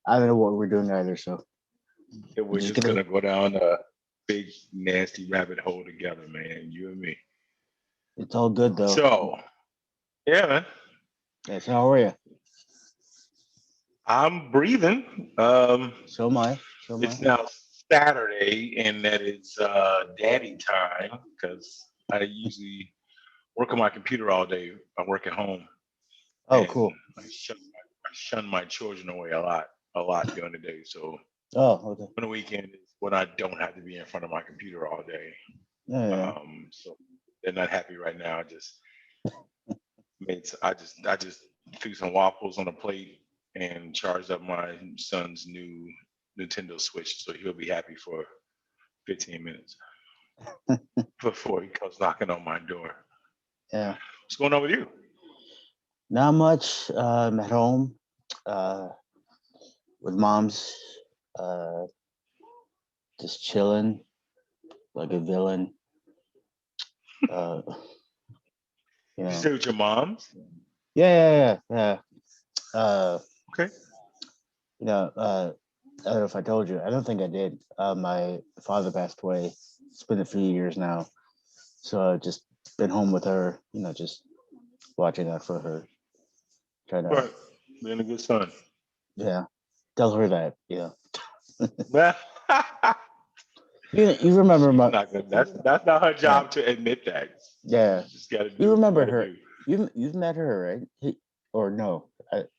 I don't know what we're doing either. So And we're we're just just gonna. gonna go down a big nasty rabbit hole together, man. You and me. It's all good though. So yeah, man. Yes. How are you? I'm breathing. So am I. So am I. It's now Saturday, and that is daddy time because I usually work on my computer all day. I work at home, Oh, and cool. I shun my children away a lot during the day. So Oh, okay. on the weekend is when I don't have to be in front of my computer all day. Yeah, yeah. So they're not happy right now. I just threw some waffles on a plate and charged up my son's new Nintendo Switch, so he'll be happy for 15 minutes before he comes knocking on my door. Yeah. What's going on with you? Not much. I'm at home uh, with mom's, uh, just chilling like a villain. Uh, you You know. stay with your mom's? Yeah, yeah, yeah. Yeah. Okay. You know, I don't know if I told you. I don't think I did. My father passed away. It's been a few years now, so I've just been home with her. Just watching out for her, trying to, Right. Being a good son. yeah, tell her that. She's You remember my, not good. That's not her yeah, job to admit that. yeah. You just gotta You do what you remember gotta her. do. You've met her, right? Or no?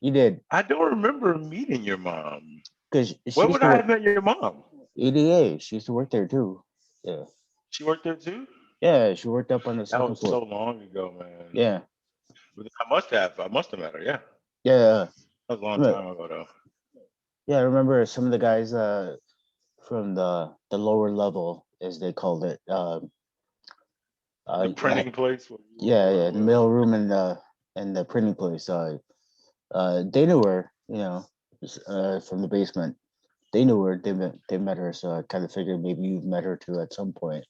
You did, I don't remember meeting your mom. because Where she used would to I work have met your mom? EDA. She used to work there too. Yeah, She worked there too? yeah. She worked up on the That second was floor. so long ago, man. Yeah, But I must have met her, yeah. yeah. That was a long Yeah. time ago though. Yeah, I remember some of the guys from the lower level, as they called it. The Had, printing place where you yeah, were yeah, the mail room and the printing place. They knew her, from the basement. They knew her. They met her. So I kind of figured maybe you met her too at some point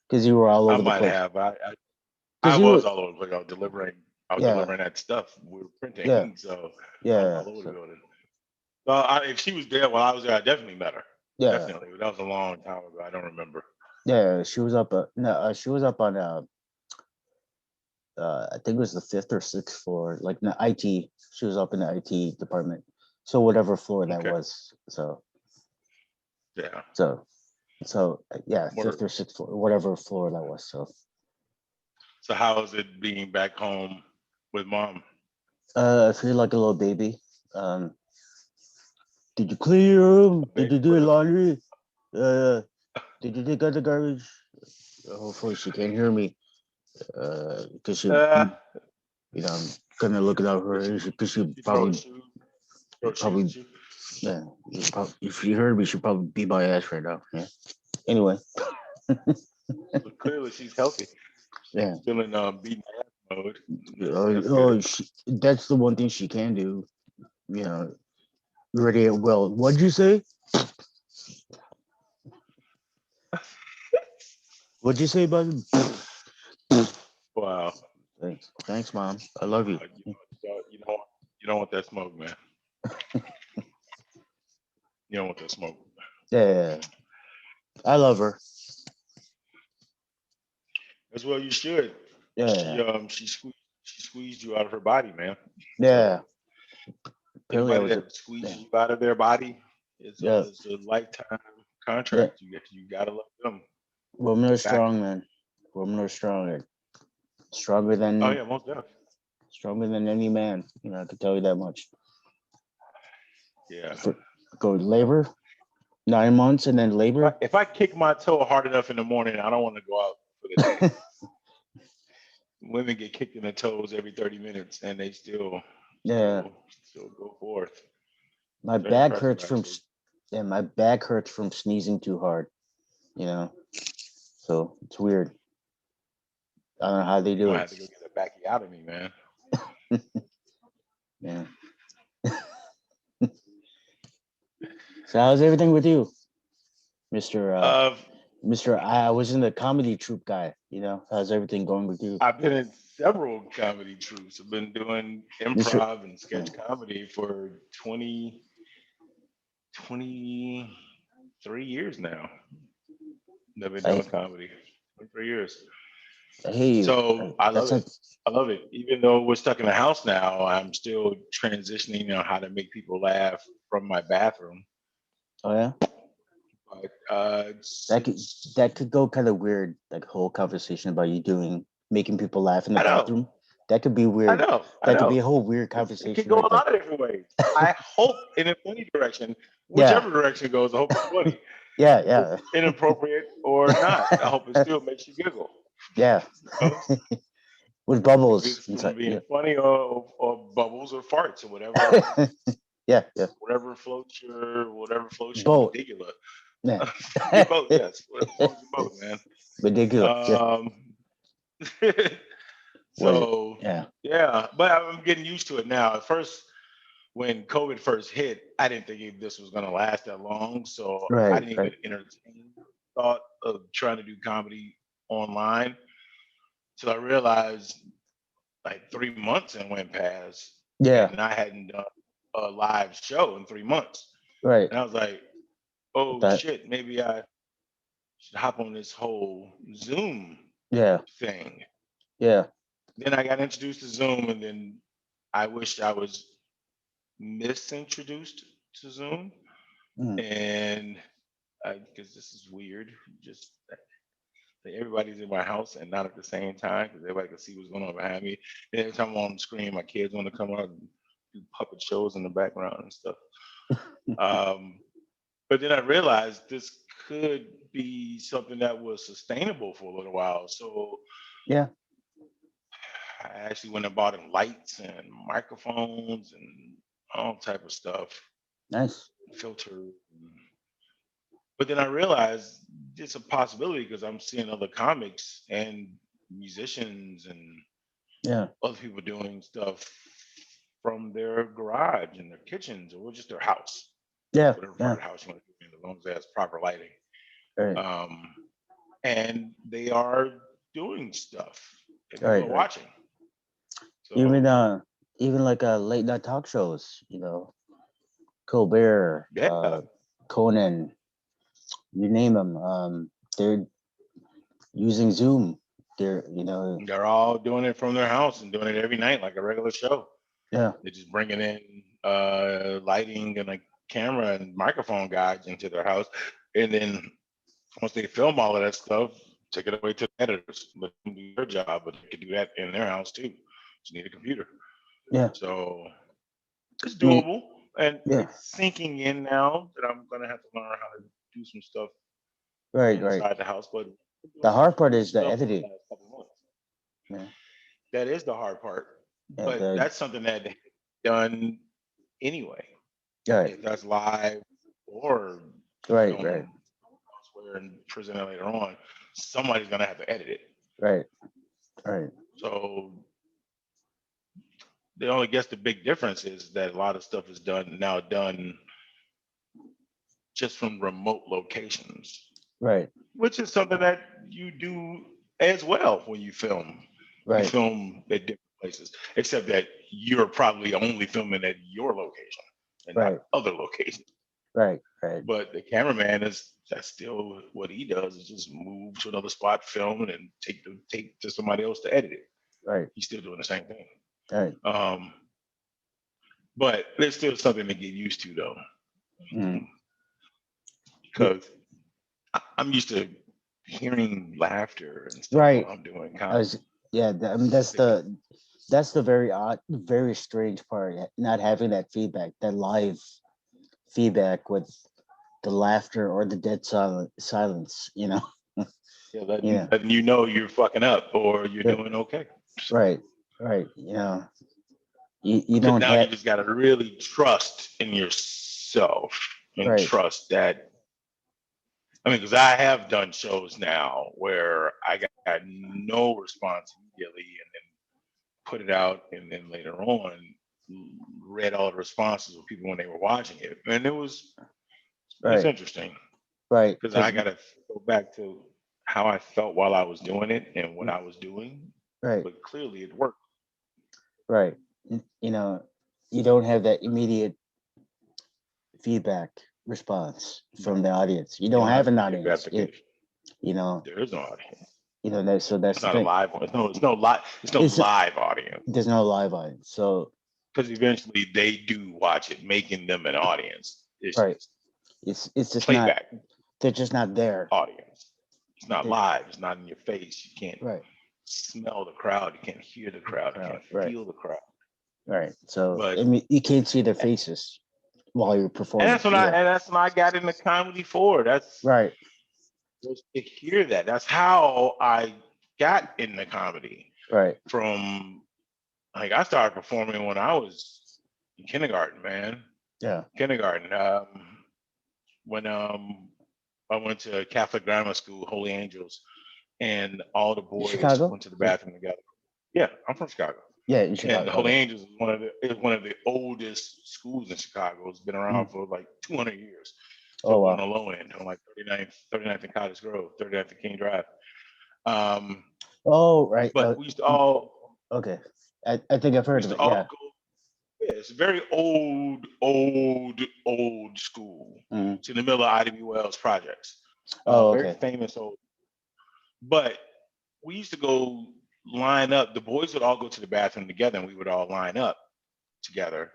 because you were all I over the might place. have. I Because you was were, all over the place. I was yeah, delivering that stuff we were yeah, printing, so I was yeah. all over the So building. So if she was there while I was there, I definitely met her. yeah, Definitely. But that was a long time ago. I don't remember. yeah. She was up. No, she was up on I think it was the fifth or sixth floor, like the IT. She was up in the IT department. So whatever floor that Okay. was. Yeah. So yeah, fifth Word. or sixth floor, whatever floor that was. So So how is it being back home with mom? I feel like a little baby. Um, did you clean your room? Did Baby you do with your a laundry? Uh, did you take out the garbage? Hopefully she can't hear me. Because uh, I'm gonna look it out for did her. Because she she probably throw shoes probably at you? yeah. If you heard me, she'd probably beat my ass right now. Yeah. Anyway, So clearly she's healthy. yeah. She's still in beating ass mode. That's Oh, good. that's the one thing she can do. You know, ready. Well, what'd you say? What'd you say about him? Wow. Thanks, mom. I love you. You don't want that smoke, man. You don't want that smoke. Yeah, I love her. As well, you should. Yeah, She squeezed you out of her body, man. yeah. So Apparently, I anybody was a that squeezes yeah, you out of their body yeah, is a lifetime yeah. contract. You gotta love them Women to are back strong, it. man. Women are stronger, stronger Oh than yeah, most definitely. stronger than any man. I can tell you that much. Yeah. For go labor, 9 months, and then labor. If I kick my toe hard enough in the morning, I don't want to go out for the day. Women get kicked in the toes every 30 minutes, and they Yeah, still go forth. my Very back impressive, hurts from actually. yeah, my back hurts from sneezing too hard. You know, so it's weird. I don't know how they You're do gonna it. have to go get a backy out of me, man. Yeah. So how's everything with you, Mister? Uh, Mister, I was in the comedy troupe guy. How's everything going with you, I've been in several comedy troupes. I've been doing Mister? improv and sketch comedy for 20, 23 years now. I've been I doing comedy. 23 years. I hear you. So I love That's it. not. I love it. Even though we're stuck in the house now, I'm still transitioning on how to make people laugh from my bathroom. Oh yeah. But That could it's that could go kind of weird. Like whole conversation about you doing making people laugh in the I know, bathroom. That could be I weird. know, I That could be know. a whole weird It can conversation go right a there. lot of different ways. I hope in a funny direction, Yeah. whichever direction it goes, I hope it's funny. Yeah. If it's Yeah. inappropriate or not, I hope it still makes you giggle. Yeah. You know? With If bubbles it's from inside. being Yeah. funny or bubbles or farts or Yeah. Yeah. whatever floats your Both. medulla. Yeah. Your boat, yes. Whatever floats your boat, man. Ridiculous. Yeah. Um, Was it? so Yeah. yeah, but I'm getting used to it now. At first, when COVID first hit, I didn't think this was going to last that long, so I Right. didn't even Right. entertain the thought of trying to do comedy online. So I realized like 3 months and went past, Yeah. and I hadn't done a live show in 3 months, Right. and I was like, With "Oh that. shit, maybe I should hop on this whole Zoom Yeah. thing." Yeah. Then I got introduced to Zoom, and then I wished I was misintroduced to Zoom, Mm. and because this is weird, just that everybody's in my house and not at the same time because everybody can see what's going on behind me. And every time I'm on the screen, my kids want to come out and do puppet shows in the background and stuff. Um, but then I realized this could be something that was sustainable for a little while. So Yeah. I actually went and bought them lights and microphones and all type of stuff, Nice. filters. But then I realized it's a possibility because I'm seeing other comics and musicians and Yeah. other people doing stuff from their garage and their kitchens or just their house, Yeah. whatever part Yeah. of the house you want to do in, as long as it has proper lighting. Right. Um, and they are doing stuff and people Right. are Right. watching. Even So even like late night talk shows. Colbert, yeah, Conan, you name them. They're using Zoom. They're they're all doing it from their house and doing it every night like a regular show. yeah. They're just bringing in lighting and a camera and microphone guys into their house, and then once they film all of that stuff, take it away to the editors, let them do their job, but they can do that in their house too. Just need a computer. Yeah. So it's I mean, doable, and yeah. it's sinking in now that I'm gonna have to learn how to do some stuff Right. Right. inside the house. But I'm The doing hard part some is the stuff for the editing. last couple months. Yeah. That is the hard part, Yeah. but that's something that they've done anyway. Right. If that's live or Right. Right. film elsewhere and present it later on, somebody's gonna have to edit it. Right. Right. So the only guess the big difference is that a lot of stuff is done just from remote locations, Right. which is something that you do as well when you film. You Right. film at different places, except that you're probably only filming at your location and not Right. other locations. Right. Right. But the cameraman that's still what he does is just move to another spot, film, and then take the tape to somebody else to edit it. Right. He's still doing the same thing. Right. Um, but there's still something to get used to though, Mm. Yeah, because I'm used to hearing laughter and stuff while right. I'm doing I comedy. was. Yeah. I mean, that's the very odd, very strange part. Not having that feedback, that live feedback with the laughter or the dead silence. Yeah, Yeah. letting you know you're fucking up or you're Yeah. doing okay. Right. Right. You Because don't now you have. just got to really trust in yourself and Right. trust that. I mean, because I have done shows now where I got no response immediately and then put it out and then later on read all the responses of people when they were watching it. And it's Right. interesting Right. because I Because got to go back to how I felt while I was doing it and what I was doing. right. But clearly it worked. Right. You don't have that immediate feedback. response from No, the audience. You you don't don't have have to an give audience. gratification. You know, There is no audience. so that's It's the not a thing. live one. It's no live. It's no It's live audience. there's no live audience. So Because eventually they do watch it, making them an audience. It's right, just it's just not. playback They're just not there. audience. It's not They, live. It's not in your face. You can't right, smell the crowd. You can't hear the crowd. You crowd. can't Right, feel the crowd. right. So But I mean, you can't see their faces while you're and performing. Yeah. that's what I got into comedy for. That's Right. just to hear that. That's how I got into comedy. Right. From like I started performing when I was in kindergarten, man. Yeah. Kindergarten. When I went to Catholic grammar school, Holy Angels, and all the boys Chicago. went to the bathroom together. Yeah, I'm from Chicago. Yeah, in And the Chicago. Holy Okay. Angels is one of the oldest schools in Chicago. It's been around for like 200 years. Oh So on wow. the low end, on like 39th and Cottage Grove, 39th and King Drive. Um, Oh right. but we used to all Okay. I think I've we heard used of to it. all Yeah. go. Yeah, it's a very old school. Mhm. It's in the middle of IDB Wells projects. Oh Very okay. famous old. But we used to go line up. The boys would all go to the bathroom together, and we would all line up together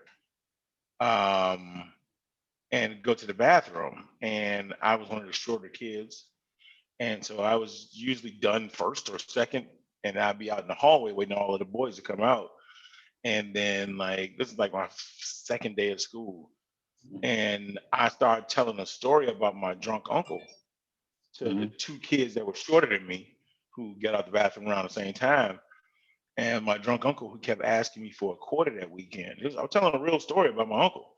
and go to the bathroom. And I was one of the shorter kids, and so I was usually done first or second, and I'd be out in the hallway waiting on all of the boys to come out. And then like this is like my second day of school, and I started telling a story about my drunk uncle to the Mhm. two kids that were shorter than me who got out the bathroom around the same time. And my drunk uncle who kept asking me for a quarter that weekend. I was telling a real story about my uncle.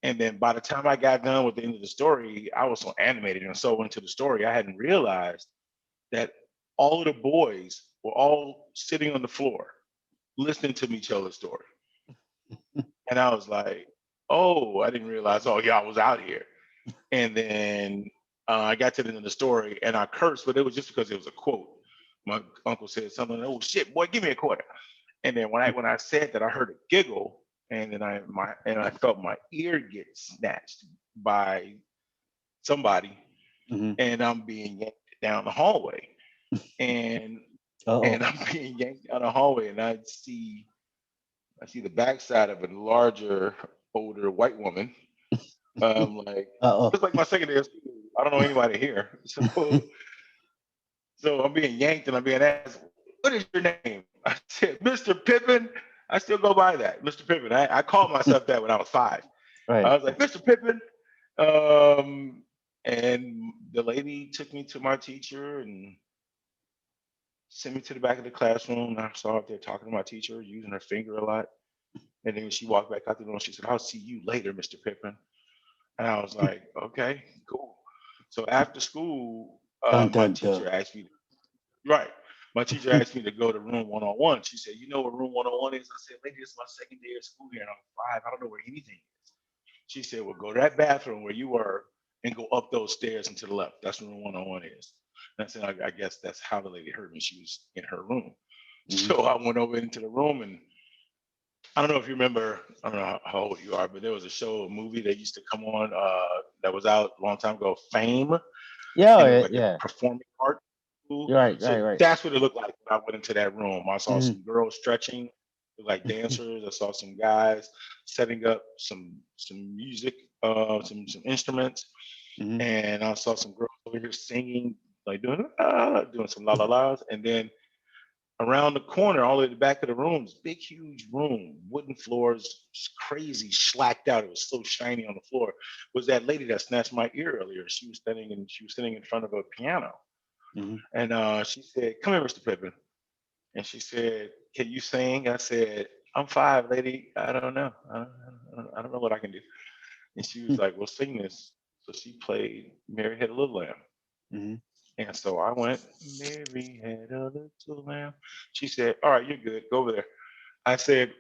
And then by the time I got done with the end of the story, I was so animated and so into the story, I hadn't realized that all of the boys were all sitting on the floor listening to me tell the story. And I was like, oh, I didn't realize, oh, y'all was out here. And then I got to the end of the story and I cursed, but it was just because it was a quote. My uncle said something, oh shit, boy, give me a quarter. And then when I said that, I heard a giggle, and then I felt my ear get snatched by somebody, Mhm. and I'm being yanked down the hallway, and Oh. I'm being yanked down the hallway, and I see the backside of a larger, older white woman. Like Uh it's like my second day of school. I don't know anybody here, oh. so I'm being yanked and I'm being asked, "What is your name?" I said, "Mr. Pippin." I still go by that, Mr. Pippin. I called myself that when I was 5. Right. I was like, "Mr. Pippin," um, and the lady took me to my teacher and sent me to the back of the classroom. And I saw her there talking to my teacher, using her finger a lot. And then she walked back out the room. She said, "I'll see you later, Mr. Pippin." And I was like, "Okay, cool." So after school, Dun my dun dun. teacher asked me, right? My teacher asked me to go to room 101. She said, "You know what room 101 is?" I said, "Lady, it's my second day of school here, and I'm 5. I don't know where anything is." She said, "Well, go to that bathroom where you were and go up those stairs and to the left. That's where room 101 is." And I said, I guess that's how the lady heard me. She was in her room. Mhm. So I went over into the room, and I don't know if you remember, I don't know how old you are, but there was a show, a movie that used to come on that was out a long time ago, Fame, Yeah. and it was Yeah. like a Yeah. performing art school. You're right. So Right. Right. that's what it looked like when I went into that room. I saw Mhm. some girls stretching, like dancers. I saw some guys setting up some music, some instruments, Mhm. and I saw some girls over here singing, like doing some la la las, and then around the corner, all the way at the back of the room, this big, huge room, wooden floors, crazy, slacked out. It was so shiny on the floor. Was that lady that snatched my ear earlier? She was sitting in front of a piano, Mhm. and she said, "Come here, Mr. Pippin." And she said, "Can you sing?" I said, "I'm 5, lady. I don't know. I don't know what I can do." And she was like, "Well, sing this." So she played "Mary Had a Little Lamb." Mhm. And so I went, "Mary had a little lamb." She said, "All right, you're good. Go over there." I said,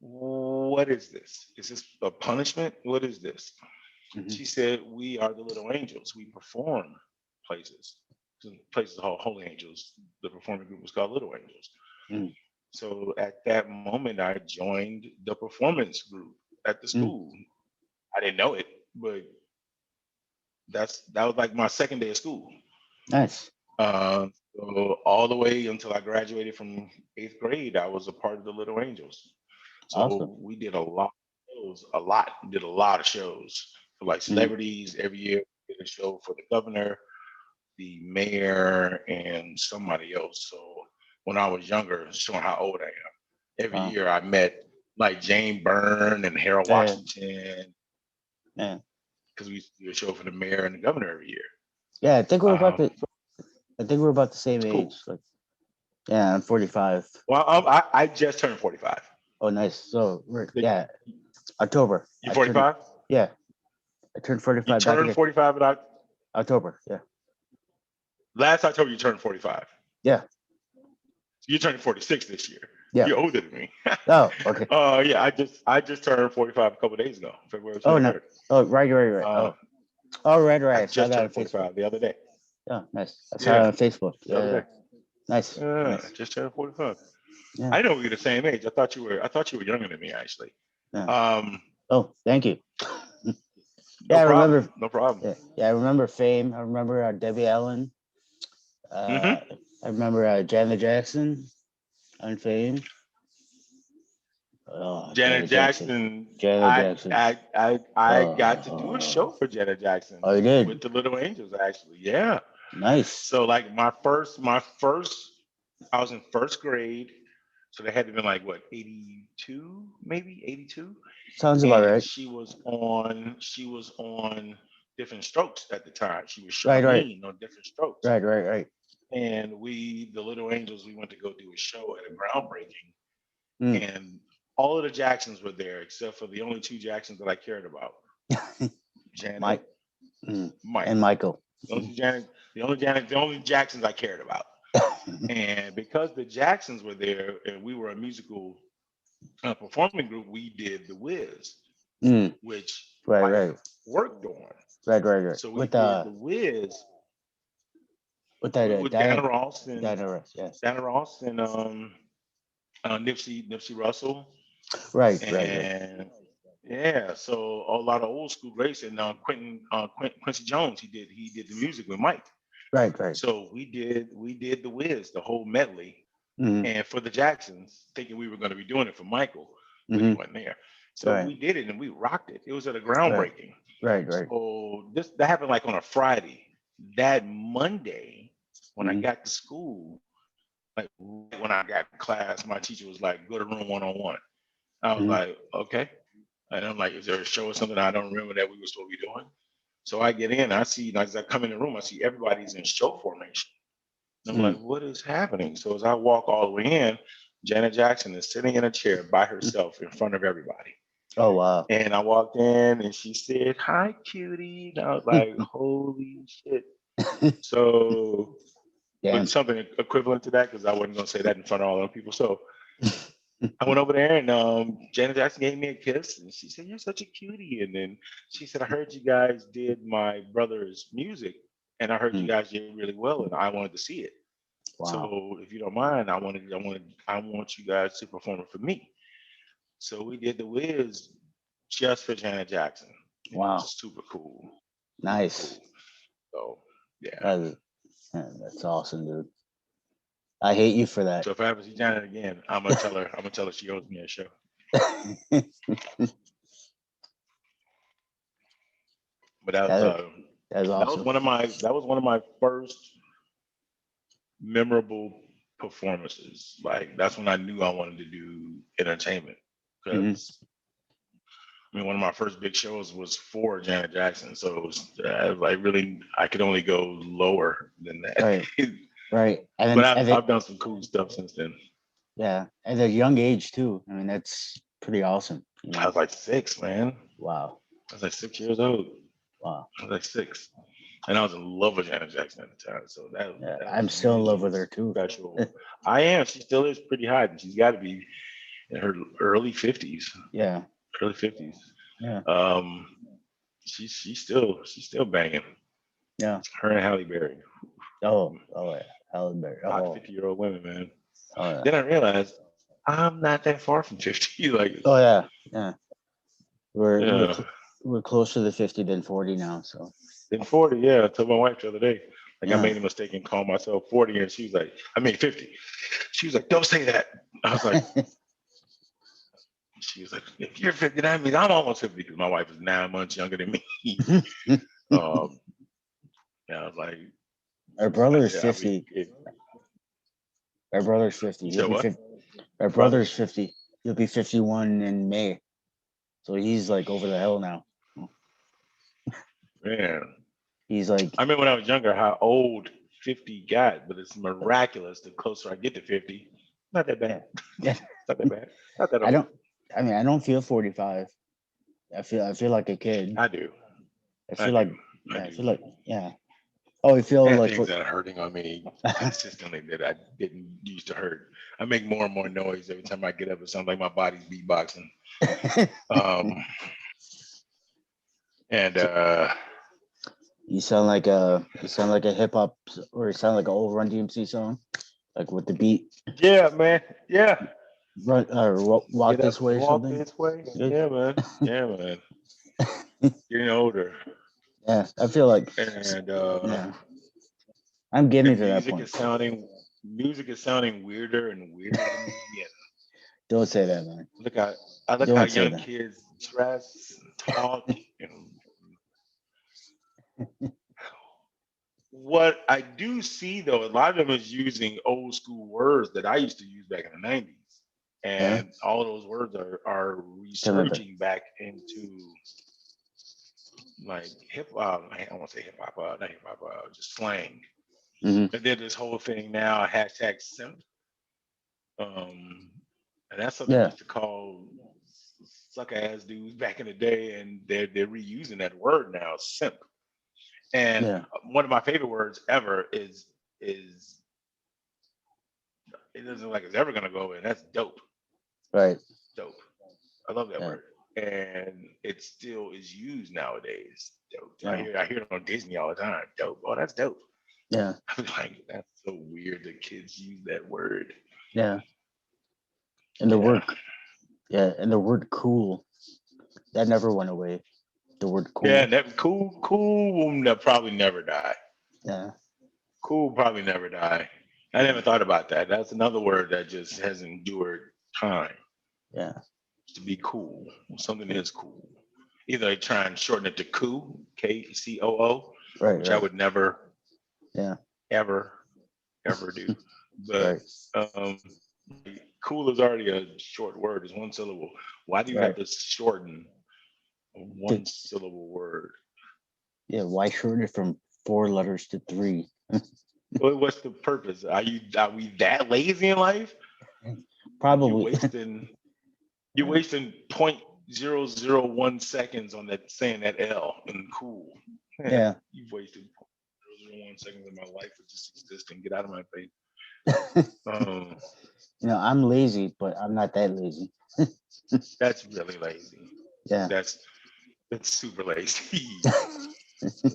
"What is this? Is this a punishment? What is this?" Mhm. She said, "We are the little angels. We perform places. Places called Holy Angels. The performing group was called Little Angels." Mhm. So at that moment, I joined the performance group at the Mhm. school. I didn't know it, but that was like my second day of school. Nice. So all the way until I graduated from 8th grade, I was a part of the Little Angels. Awesome. So we did a lot of shows, a lot. Did a lot of shows for like celebrities every year. We did a show for the governor, the mayor, and somebody else. So when I was younger, showing how old I am, every Wow. year I met like Jane Byrne and Harold Yeah. Washington Yeah. because we used to do a show for the mayor and the governor every year. Yeah. I think we're about Um, the same cool. age. Like, yeah, I'm 45. Well, I just turned 45. Oh, nice. So Did- yeah, October. You 45? Yeah, I turned You 45 back turned in 45 in October. Yeah. last October. You turned 45. Yeah. You're turning 46 this year. Yeah. You're older than me. Oh, okay. Yeah, I just turned 45 a couple days ago, February 23rd. Oh, no. Oh, right. Right. I I saw just that on turned 45 Facebook. the other day. Oh, nice. I saw it on Facebook. The other Yeah. day. Nice. Yeah, Nice. just turned 45. Yeah. I know we were the same age. I thought you were younger than me actually. Yeah. Oh, thank you. No Yeah, I problem. remember. No problem. Yeah, I remember Fame. I remember Debbie Allen. I remember Janet Jackson on Fame. Oh, Janet Jackson. Janet Jackson. I got to do a show for Janet Jackson. Oh, you did? With the Little Angels, actually. Yeah. Nice. So like my first, I was in first grade. So they had to be like what, 82, maybe 82. Sounds about right. She was on Different Strokes at the time. She was Right. Charlene on Different Strokes. Right. And we, the Little Angels, we went to go do a show at a groundbreaking. And all of the Jacksons were there except for the only two Jacksons that I cared about. Janet, Mike. Mike, and Michael. The only Jacksons I cared about. And because the Jacksons were there and we were a musical performing group, we did The Wiz, which Mike worked on. Right. So we did The Wiz with that with Diana Ross and Diana Ross and Nipsey Russell. Right. Yeah, so a lot of old school greats and Quincy Jones. He did the music with Mike. Right. So we did The Wiz, the whole medley, and for the Jacksons, thinking we were going to be doing it for Michael, but he wasn't there. So we did it and we rocked it. It was at a groundbreaking. Right. So that happened like on a Friday. That Monday, when I got to school, like when I got to class, my teacher was like, "Go to room 101." I was like, "Okay." And I'm like, "Is there a show or something I don't remember that we were supposed to be doing?" So I get in, I see, as I come in the room, I see everybody's in show formation. I'm like, what is happening? So as I walk all the way in, Janet Jackson is sitting in a chair by herself in front of everybody. Oh, wow. And I walked in and she said, "Hi, cutie." And I was like, holy shit. So with something equivalent to that, because I wasn't going to say that in front of all those people. So I went over there and Janet Jackson gave me a kiss and she said, "You're such a cutie." And then she said, "I heard you guys did my brother's music and I heard you guys did really well and I wanted to see it. Wow. So if you don't mind, I want you guys to perform it for me." So we did The Wiz just for Janet Jackson. Wow. It was super cool. Nice. Cool. So yeah. That's awesome, dude. I hate you for that. So if I ever see Janet again, I'm gonna tell her she owes me a show. But that was awesome. That was one of my first memorable performances. Like that's when I knew I wanted to do entertainment. Because one of my first big shows was for Janet Jackson. So it was I could only go lower than that. Right. But I've done some cool stuff since then. Yeah. At a young age too. I mean, that's pretty awesome. You know? I was like 6, man. Wow. I was like 6 years old. Wow. I was like 6. And I was in love with Janet Jackson at the time. So I'm still in love with her too. Special. I am. She still is pretty hot. And she's got to be in her early 50s. Yeah. Early 50s. Yeah. She's still banging. Yeah. Her and Halle Berry. Oh yeah. Halle Berry. Hot 50-year-old women, man. Oh, yeah. Then I realized I'm not that far from 50. Oh yeah. We're closer to 50 than 40 now. So In 40, yeah. I told my wife the other day, like I Yeah. made a mistake and called myself 40, and she was like, I mean 50. She was like, don't say that. I was like, she was like, if you're 50, that means I'm almost 50 because my wife is 9 months younger than me. um, yeah, I was like, Our I brother's said, 50. Our brother's 50. you He'll said be what? 50. Our brother's Brothers? 50. He'll be 51 in May. So he's like over the hill now. Man. He's like, I remember when I was younger how old 50 got, but it's miraculous the closer I get to 50. Not that bad. yeah. Not that bad. Not that I old. I don't feel 45. I feel like a kid. I do. I I feel do. like, I yeah, I do. feel like, yeah. Oh, you feel I have like things that are hurting on me consistently that I didn't used to hurt. I make more and more noise every time I get up. It sounds like my body's beatboxing. Um, and you sound like a hip hop, or you sound like an old Run DMC song, like with the beat. yeah, man. Yeah. Run or walk Get up this and way or walk something. this way. Yeah, man. Yeah, man. Getting older. Yeah, I feel like, And yeah, I'm getting and to that point. music is sounding weirder and weirder to me. And Don't say that, man. I look how Don't say young that. kids dress and talk. And what I do see though, a lot of them is using old school words that I used to use back in the 90s. Yeah, And all those words are coming back. resurging back into like hip I don't want to say hip hop, not hip hop, just slang. Hmm. And then this whole thing now, hashtag simp. And that's something we Yeah, used to call suck ass dudes back in the day, and they're reusing that word now, simp. And yeah, one of my favorite words ever is it doesn't look like it's ever gonna go away. And that's dope. right. Dope. I love that Yeah, word. And it still is used nowadays. Dope. yeah, I hear it on Disney all the time. Dope. Oh, that's dope. yeah, I'm like, that's so weird that kids use that word. yeah. And the Yeah. word, yeah, and the word cool, that never went away. The word Yeah, cool. that cool will probably never die. Yeah, Cool will probably never die. I never thought about that. That's another word that just has endured time. yeah, To be cool. Something is cool. Either they try and shorten it to coo, KCOO, right, which I right. would never, Yeah, ever, ever do. But right, um, cool is already a short word. It's one syllable. Why do you right. have to shorten a The- one syllable word? yeah, why shorten it from 4 letters to 3? What's the purpose? Are we that lazy in life? You Probably. wasting you're Yeah, wasting 0.001 seconds on that saying that L and cool. Man, yeah. you've wasted 0.001 seconds of my life for just existing. Get out of my face. Um, I'm lazy, but I'm not that lazy. that's really lazy. Yeah. That's super lazy.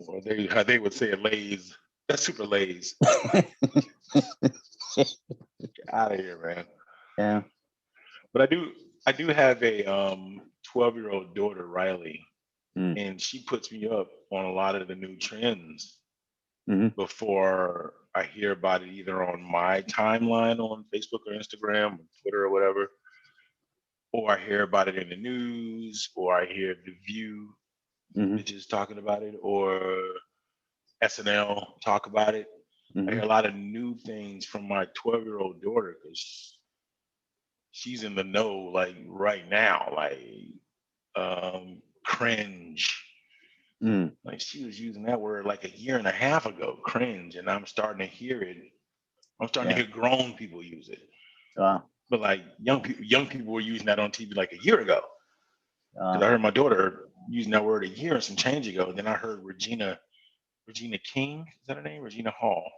Or how they would say it, lazy. That's super lazy. Get out of here, man. Yeah. But I do have a 12-year-old daughter, Riley, Mm. and she puts me up on a lot of the new trends Hmm. before I hear about it either on my timeline on Facebook or Instagram or Twitter or whatever, or I hear about it in the news, or I hear The View Hmm. bitches talking about it, or SNL talk about it. I Hmm. hear a lot of new things from my 12-year-old daughter because she's in the know like right now, like cringe. Mm. Like she was using that word like a year and a half ago, cringe, and I'm starting to hear it. I'm starting to Yeah. hear grown people use it, Wow. but like young people were using that on TV like a year ago. Because I Wow. heard my daughter using that word a year and some change ago. Then I heard Regina King, is that her name? Regina Hall.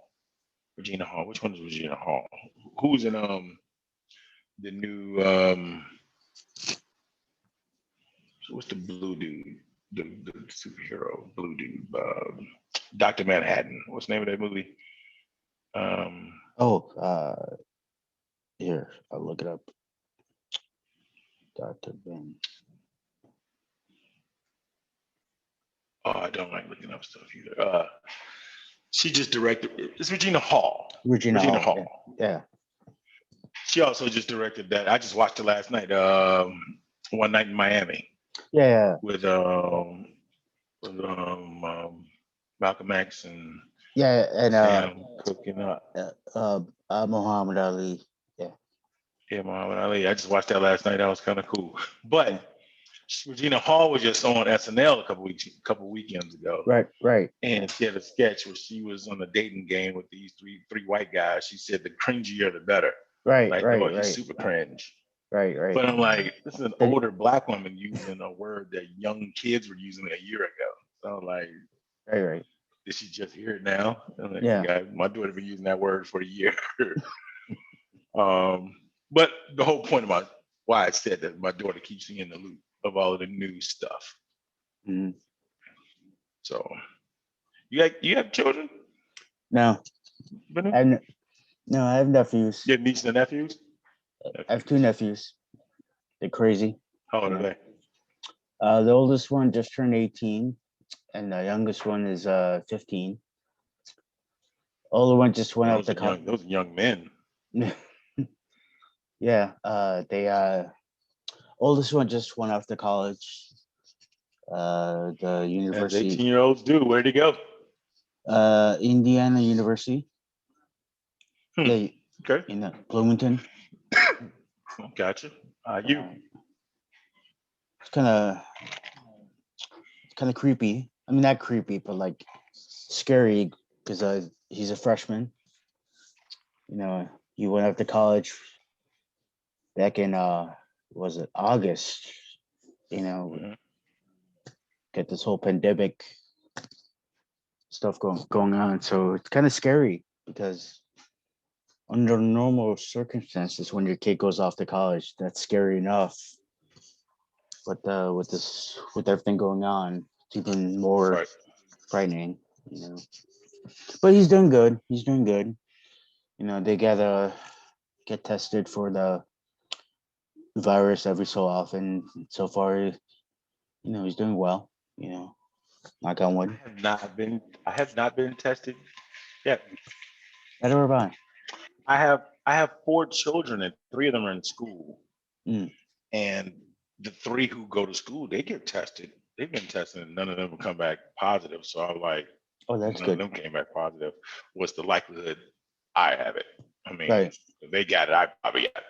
Regina Hall. Which one is Regina Hall? Who's in the new what's the blue dude? The superhero blue dude. Dr. Manhattan. What's the name of that movie? Um, Oh, here, I'll look it up. Dr. Ben. I don't like looking up stuff either. She just directed. It's Regina Hall. Regina Hall. Yeah. She also just directed that. I just watched it last night. One Night in Miami. Yeah. With Malcolm X and Sam cooking up. Muhammad Ali. Yeah, Muhammad Ali. I just watched that last night. That was kind of cool. But Regina Hall was just on SNL a couple weekends ago. Right. And she had a sketch where she was on a dating game with these three white guys. She said the cringier the better. Right. He's super cringe. Right. But I'm like, this is an older black woman using a word that young kids were using a year ago. So I'm like, right. Did she just hear it now? I'm like, yeah. My daughter been using that word for a year. But the whole point about why I said that my daughter keeps me in the loop of all of the new stuff. Mm-hmm. So you have children? No. I have nephews. You have nieces and nephews? I have 2 nephews. They're crazy. How old are they? The oldest one just turned 18, and the youngest one is 15. Older one just went off to college. Those are young men. Yeah. They oldest one just went off to college. The university. As 18-year-olds do. Where'd he go? Indiana University. Yeah. Okay. In Bloomington. Gotcha. You? It's kind of creepy. I mean, not creepy, but like scary because he's a freshman. He went off to college back in was it August? Get this whole pandemic stuff going on, so it's kind of scary because under normal circumstances, when your kid goes off to college, that's scary enough. But with everything going on, it's even more frightening. But he's doing good. They gotta get tested for the virus every so often. So far, he's doing well. Knock on wood. I have not been tested yet. Better or bad? I have 4 children and 3 of them are in school. And the 3 who go to school, they get tested. They've been tested and none of them will come back positive. So I'm like, oh, that's good. None of them came back positive. What's the likelihood I have it? I mean, if they got it, I probably got it.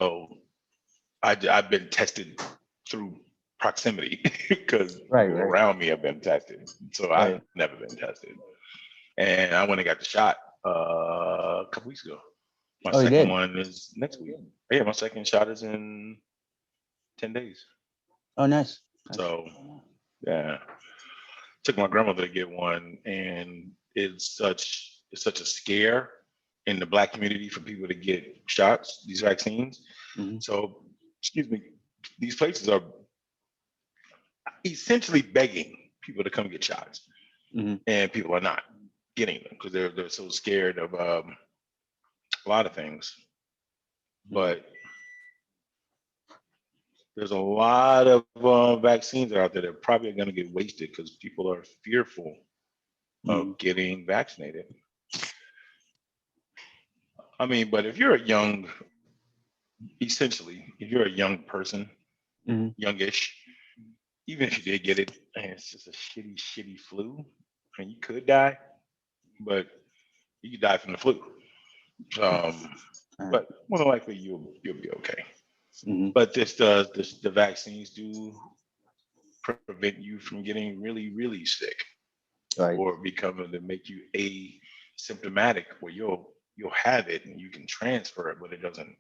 So I've been tested through proximity because people around me have been tested. So I've never been tested. And I went and got the shot a couple weeks ago. My second one is next week. Yeah, my second shot is in 10 days. Oh, nice. So, yeah. Took my grandmother to get one, and it's such a scare in the Black community for people to get shots, these vaccines. Mm-hmm. So, these places are essentially begging people to come get shots, and people are not getting them because they're so scared of a lot of things. But there's a lot of vaccines out there that are probably going to get wasted because people are fearful of getting vaccinated. I mean, but if you're a young person, youngish, even if you did get it, and it's just a shitty flu, and you could die, but you could die from the flu. But more than likely you'll be okay. But the vaccines do prevent you from getting really, really sick, or to make you asymptomatic, where you'll have it and you can transfer it, but it doesn't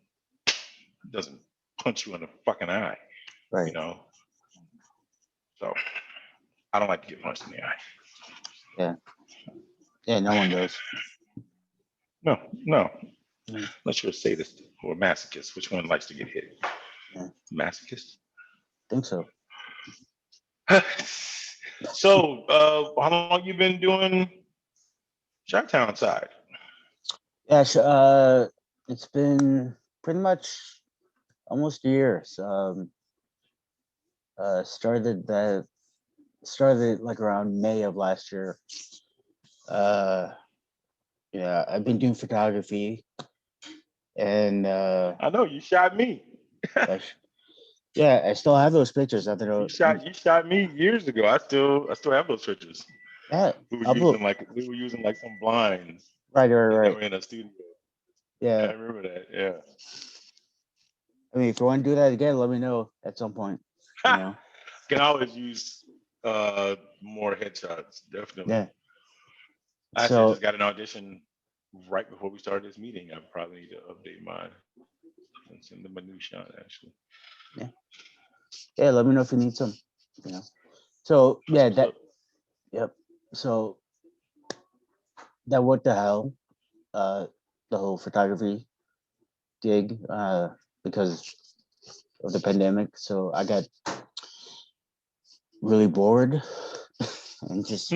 punch you in the fucking eye. Right. So I don't like to get punched in the eye. Yeah. Yeah, no one does. No. Unless you're a sadist or a masochist. Which one likes to get hit? Yeah. Masochist? I think so. So, how long you been doing Chitown Side? Yeah, it's been pretty much almost a year. So, started that started like around May of last year. Uh, yeah, I've been doing photography, and I know you shot me. I yeah, I still have those pictures. I don't know. You shot me years ago. I still have those pictures. Yeah, We were upload. using like some blinds Right, right, that right. were in a studio. I Yeah, remember that. Yeah. I mean, if you want to do that again, let me know at some point. You know. Can always use more headshots, definitely. Yeah. I actually So just got an audition right before we started this meeting. I probably need to update mine and send them a new shot actually. yeah, yeah. Let me know if you need some. You know. So That's yeah, what's that. up. Yep. So that what the hell? Uh, the whole photography gig. Because of the pandemic. So I got really bored and just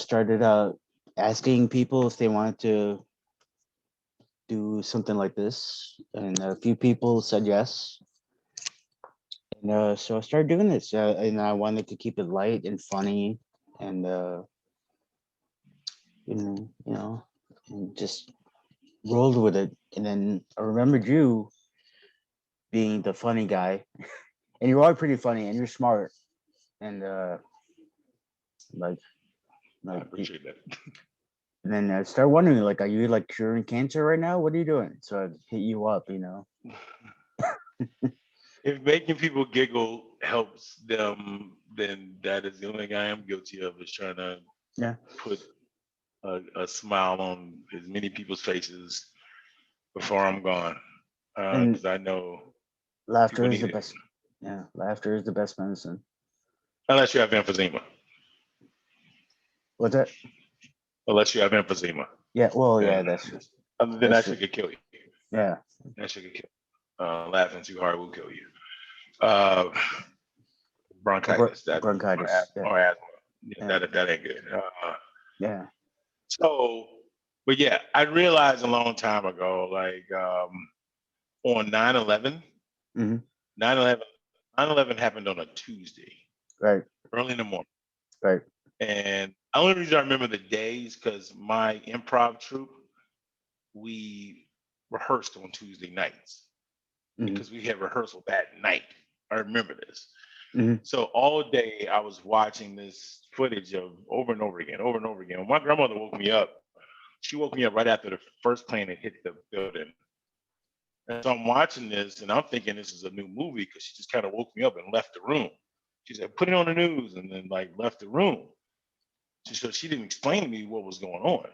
started asking people if they wanted to do something like this, and a few people said yes. And so I started doing this, and I wanted to keep it light and funny, and and just rolled with it. And then I remembered you being the funny guy, and you are pretty funny, and you're smart, and like I like appreciate that. and then I started wondering, like, are you like curing cancer right now? What are you doing? So I hit you up, If making people giggle helps them, then that is the only thing I am guilty of, is trying to Yeah. put a smile on as many people's faces before I'm gone. And Because I know laughter people is need the it. best. Yeah, laughter is the best medicine. Unless you have emphysema. What's that? Unless you have emphysema. Yeah. Well, yeah, Then, that's true. then That's that true. shit could kill you. Yeah. That shit could kill you. Laughing too hard will kill you. Uh, bronchitis, that Bronchitis. Yeah. or asthma. Yeah, Yeah. that ain't good. Yeah. So, but yeah, I realized a long time ago, like on 9/11, Hmm. 9/11, 9/11 happened on a Tuesday, Right. early in the morning. Right. And the only reason I remember the days because my improv troupe, we rehearsed on Tuesday nights Hmm. because we had rehearsal that night. I remember this. Hmm. So all day I was watching this footage of over and over again, over and over again. When my grandmother woke me up, she woke me up right after the first plane had hit the building. And so I'm watching this and I'm thinking this is a new movie because she just kind of woke me up and left the room. She said, put it on the news, and then like left the room. So she didn't explain to me what was going on.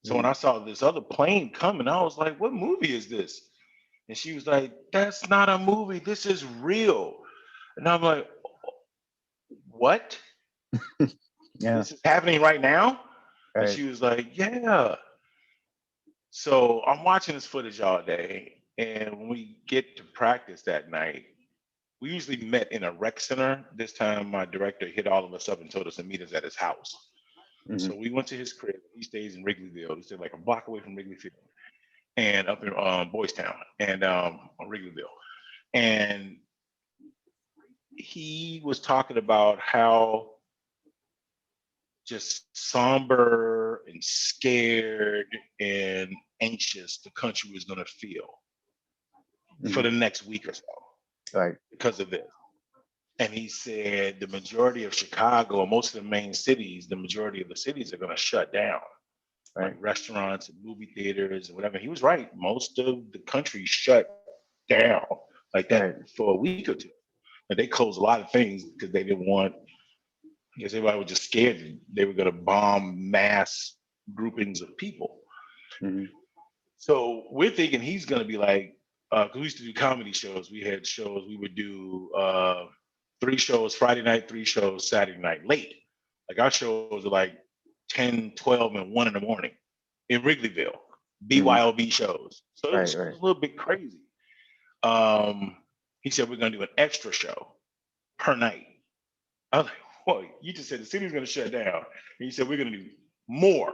So when I saw this other plane coming, I was like, what movie is this? And she was like, that's not a movie. This is real. And I'm like, what? Yeah. This is happening right now? And Right. she was like, yeah. So I'm watching this footage all day. And when we get to practice that night, we usually met in a rec center. This time, my director hit all of us up and told us to meet us at his house. Hmm. So we went to his crib. He stays in Wrigleyville. He stayed like a block away from Wrigley Field and up in Boys Town and Wrigleyville. And he was talking about how just somber and scared and anxious the country was going to feel for Hmm. the next week or so Right. because of this. And he said the majority of Chicago, or most of the main cities, the majority of the cities are going to shut down, like Right. restaurants and movie theaters and whatever. He was right. Most of the country shut down like that Right. for a week or two. And they closed a lot of things because they didn't want, I guess everybody was just scared they were going to bomb mass groupings of people. Hmm. So we're thinking he's going to be like, because we used to do comedy shows. We had shows, we would do 3 shows Friday night, 3 shows Saturday night late. Like our shows are like 10, 12, and 1 in the morning in Wrigleyville, Hmm. BYOB shows. So Right. it Right. was a little bit crazy. Um, he said, we're going to do an extra show per night. I was like, well, you just said the city's going to shut down. And he said, we're going to do more.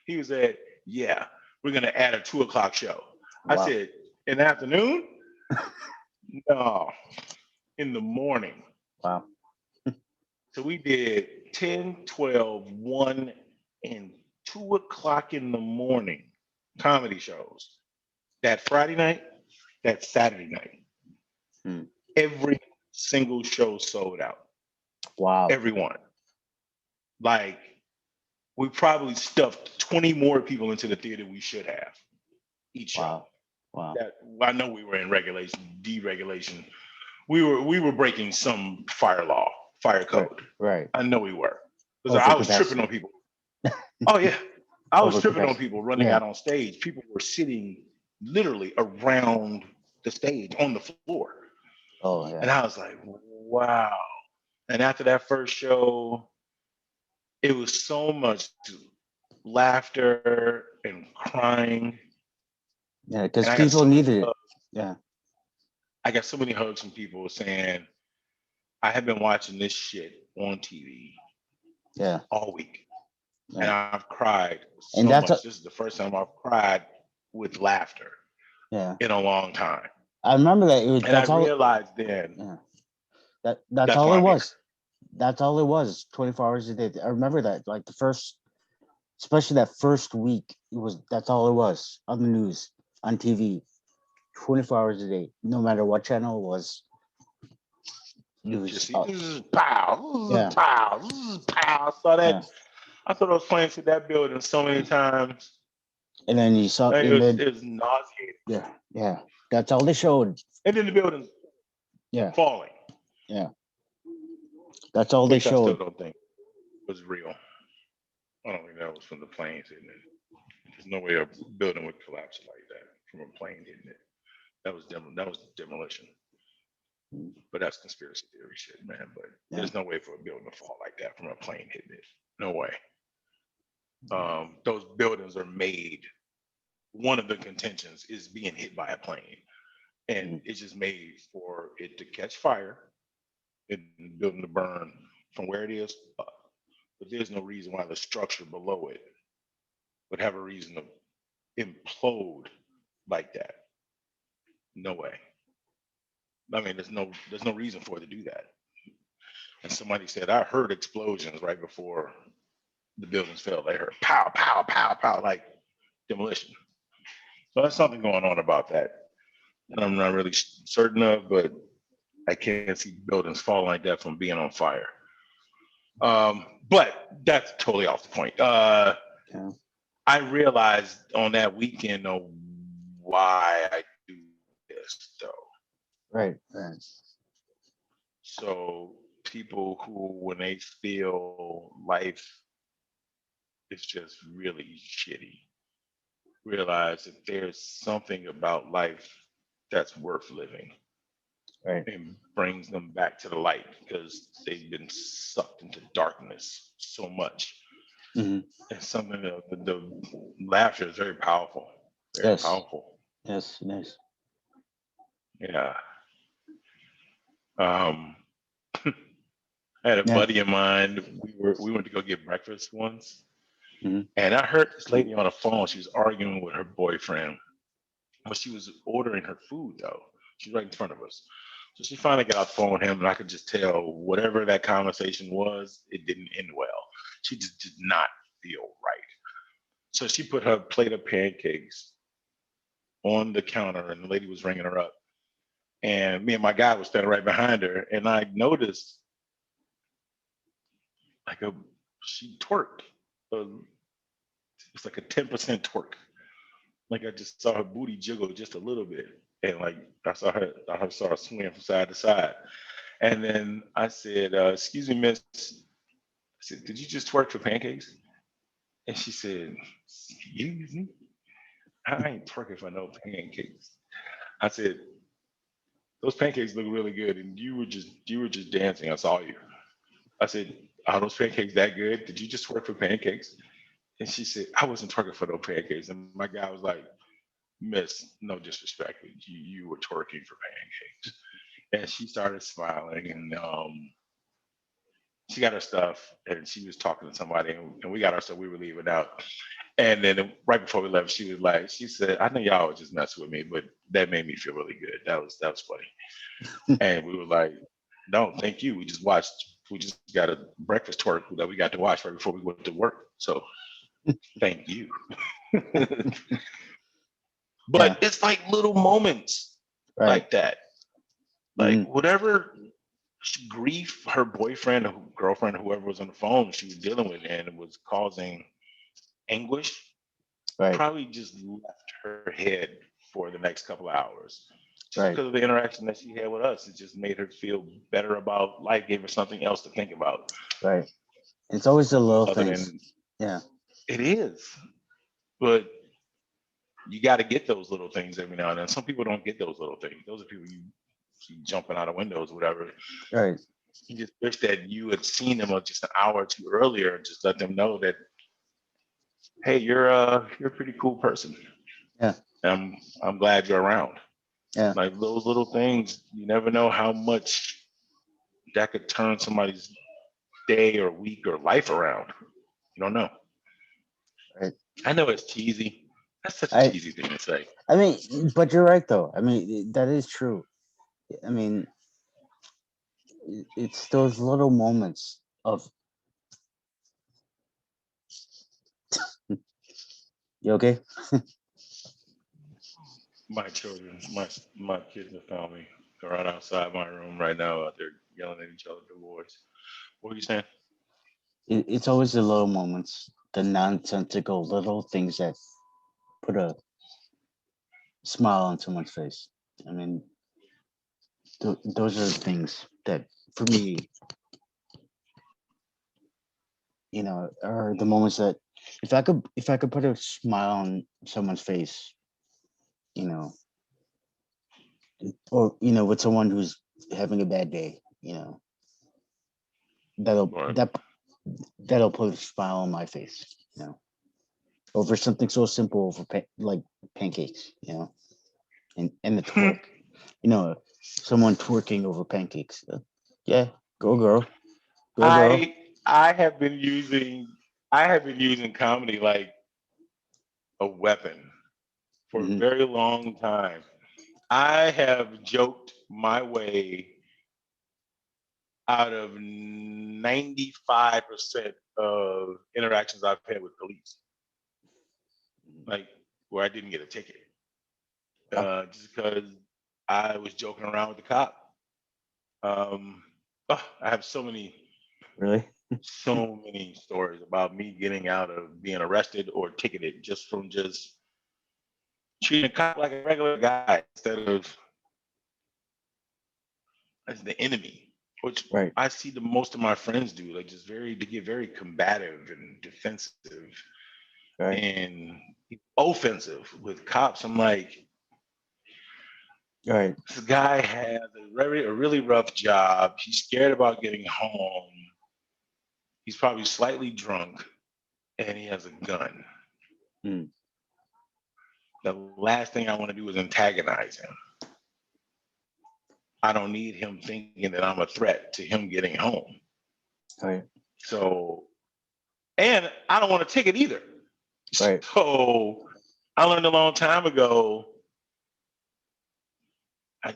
He was at, yeah, we're going to add a 2 o'clock show. I Wow. said, in the afternoon? No, in the morning. Wow. So we did 10, 12, 1, and 2 o'clock in the morning comedy shows. That Friday night, that Saturday night. Hmm. Every single show sold out. Wow. Everyone. Like, we probably stuffed 20 more people into the theater we should have each show. Wow. Wow. That I know we were in regulation, deregulation. We were breaking some fire law, fire Right. code. Right. I know we were. Because I was tripping Overcapacity. on people. Oh yeah. I was tripping on Overcapacity. people running Yeah. out on stage. People were sitting literally around the stage on the floor. Oh And yeah. I was like, wow. And after that first show, it was so much laughter and crying. Yeah. And Because I got people so many needed it. hugs. Yeah. I got so many hugs from people saying, I have been watching this shit on TV Yeah. all week. And Yeah. I've cried And so that's a, much. This is the first time I've cried with laughter yeah. in a long time. I remember that it was. And I That's all. realized then Yeah. That's that's all why it I'm here. was. That's all it was. 24 hours a day. I remember that. Like the first, especially that first week, it was. That's all it was on the news, on TV, 24 hours a day, no matter what channel it was. It was. Just see, this is pow, this is Yeah. pow, this is pow. Yeah. I thought I was playing to that building so many times. And then you saw. Like, And then it was nauseating. yeah. Yeah. That's all they showed. And then the building's Yeah. falling, Yeah. That's all they which I still showed. don't think was real. I don't think that was from the planes hitting it. There's no way a building would collapse like that from a plane hitting it. That was demolition. But that's conspiracy theory shit, man. But Yeah. there's no way for a building to fall like that from a plane hitting it. No way. Those buildings are made. One of the contentions is being hit by a plane, and it's just made for it to catch fire and the building to burn from where it is up. But there's no reason why the structure below it would have a reason to implode like that. No way. I mean, there's no reason for it to do that. And somebody said, I heard explosions right before the buildings fell. They heard pow, pow, pow, pow, like demolition. So there's something going on about that. And I'm not really certain of, but I can't see buildings falling like that from being on fire. But that's totally off the point. Yeah. I realized on that weekend though why I do this though. Right. Right. So people who, when they feel life is just really shitty, realize that there's something about life that's worth living. Right. And brings them back to the light because they've been sucked into darkness so much. Mm-hmm. It's something that the laughter is very powerful. Very Yes. powerful. Yes. Nice. Yeah. I had a Yeah. buddy of mine. We went to go get breakfast once, Mhm. and I heard this lady on the phone. She was arguing with her boyfriend, but she was ordering her food though. She's right in front of us. So she finally got off the phone with him, and I could just tell whatever that conversation was, it didn't end well. She just did not feel right. So she put her plate of pancakes on the counter, and the lady was ringing her up. And me and my guy was standing right behind her, and I noticed like she twerked. It's like a 10% twerk. Like I just saw her booty jiggle just a little bit, and like I saw her swing from side to side. And then I said, "Excuse me, miss." I said, "Did you just twerk for pancakes?" And she said, "Excuse me, I ain't twerking for no pancakes." I said, "Those pancakes look really good, and you were just dancing. I saw you." I said, "Are those pancakes that good? Did you just twerk for pancakes?" And she said, "I wasn't twerking for no pancakes." And my guy was like, "Miss, no disrespect, but you were twerking for pancakes." And she started smiling, and she got her stuff, and she was talking to somebody, and we got our stuff. We were leaving out, and then right before we left, she said, "I know y'all was just messing with me, but that made me feel really good. That was funny." And we were like, "No, thank you. We just watched We just got a breakfast twerk that we got to watch right before we went to work. So thank you. Yeah. But it's like little moments Right. like that. Like Mhm. whatever grief her boyfriend or girlfriend or whoever was on the phone she was dealing with and it was causing anguish Right. probably just left her head for the next couple of hours just Right. because of the interaction that she had with us. It just made her feel better about life, gave her something else to think about Right. It's always the little other things. than Yeah. it is. But you got to get those little things every now and then. Some people don't get those little things. Those are people you see jumping out of windows, whatever. Right. You just wish that you had seen them just an hour or two earlier and just let them know that, hey, you're a pretty cool person. Yeah. I'm glad you're around. Yeah. Like those little things, you never know how much that could turn somebody's day or week or life around. You don't know. Right. I know it's cheesy. That's such a I cheesy thing to say. I mean, but you're right though. I mean, that is true. I mean, it's those little moments of you okay? My children, my kids have found me. They're right outside my room right now. Out there yelling at each other divorce. What are you saying? It's always the little moments, the nonsensical little things that put a smile on someone's face. I mean, those are the things that, for me, are the moments that if I could put a smile on someone's face, you know, or with someone who's having a bad day, that'll Right. that that'll put a smile on my face, over something so simple over like pancakes, and the twerk, someone twerking over pancakes. Yeah, go girl, go girl. I I have been using I have been using comedy like a weapon for a Hmm. very long time. I have joked my way out of 95% of interactions I've had with police, like where I didn't get a ticket, Oh, just because I was joking around with the cop. Um, I have really? so many stories about me getting out of being arrested or ticketed just from just treating a cop like a regular guy instead of as the enemy, which Right, I see the most of my friends do. Like just they get very combative and defensive right, and offensive with cops. I'm like, right, this guy has a really rough job. He's scared about getting home. He's probably slightly drunk and he has a gun. mm, The last thing I want to do is antagonize him. I don't need him thinking that I'm a threat to him getting home. right, So, and I don't want a ticket either. right, So, I learned a long time ago.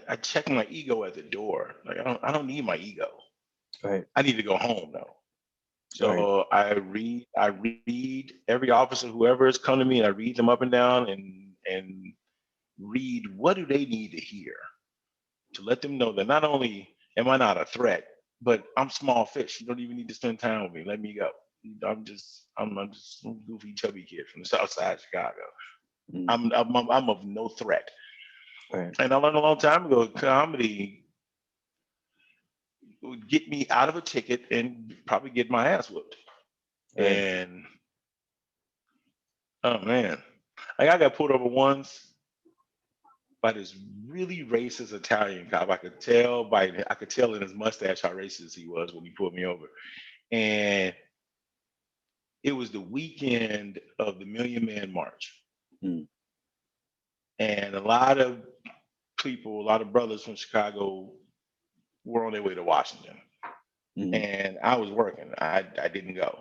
I check my ego at the door. Like I don't need my ego. right, I need to go home though. right, So I read every officer, whoever has come to me, and I read them up and down and read what do they need to hear to let them know that not only am I not a threat, but I'm small fish. You don't even need to spend time with me. Let me go. I'm just a goofy chubby kid from the south side of Chicago. mm, I'm of no threat. right, And I learned a long time ago comedy would get me out of a ticket and probably get my ass whooped. right, And oh man, like I got pulled over once by this really racist Italian cop. I could tell in his mustache how racist he was when he pulled me over. And it was the weekend of the Million Man March. mm, And a lot of people, a lot of brothers from Chicago were on their way to Washington. mm, And I was working. I didn't go.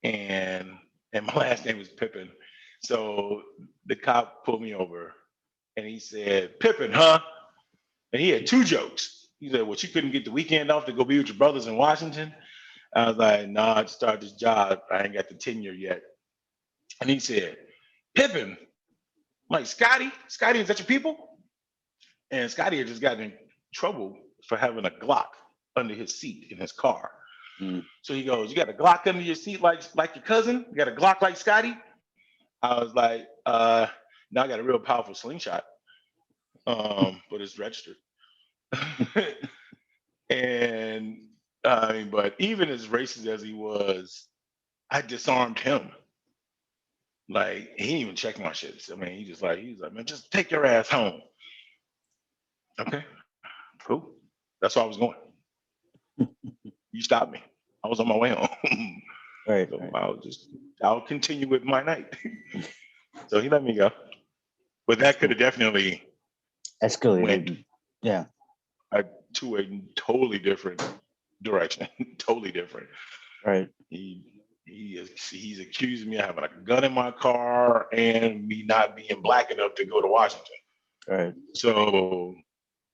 And my last name was Pippin. So the cop pulled me over and he said, Pippin, huh? And he had two jokes. He said, well, you couldn't get the weekend off to go be with your brothers in Washington. I was like, nah, I just started this job. I ain't got the tenure yet. And he said, Pippin, I'm like, Scotty, is that your people? And Scotty had just gotten in trouble for having a Glock under his seat in his car. So he goes, you got a Glock under your seat like your cousin? You got a Glock like Scotty? I was like, now I got a real powerful slingshot, but it's registered. And I mean, but even as racist as he was, I disarmed him. Like he didn't even check my shit. I mean, he's like, man, just take your ass home. Okay, cool. That's where I was going. You stopped me. I was on my way home. Right. So Right. I'll continue with my night. So he let me go. But that could have definitely went Escalated. Yeah. to a totally different direction. Totally different. Right. He's accusing me of having a gun in my car and me not being black enough to go to Washington. Right. So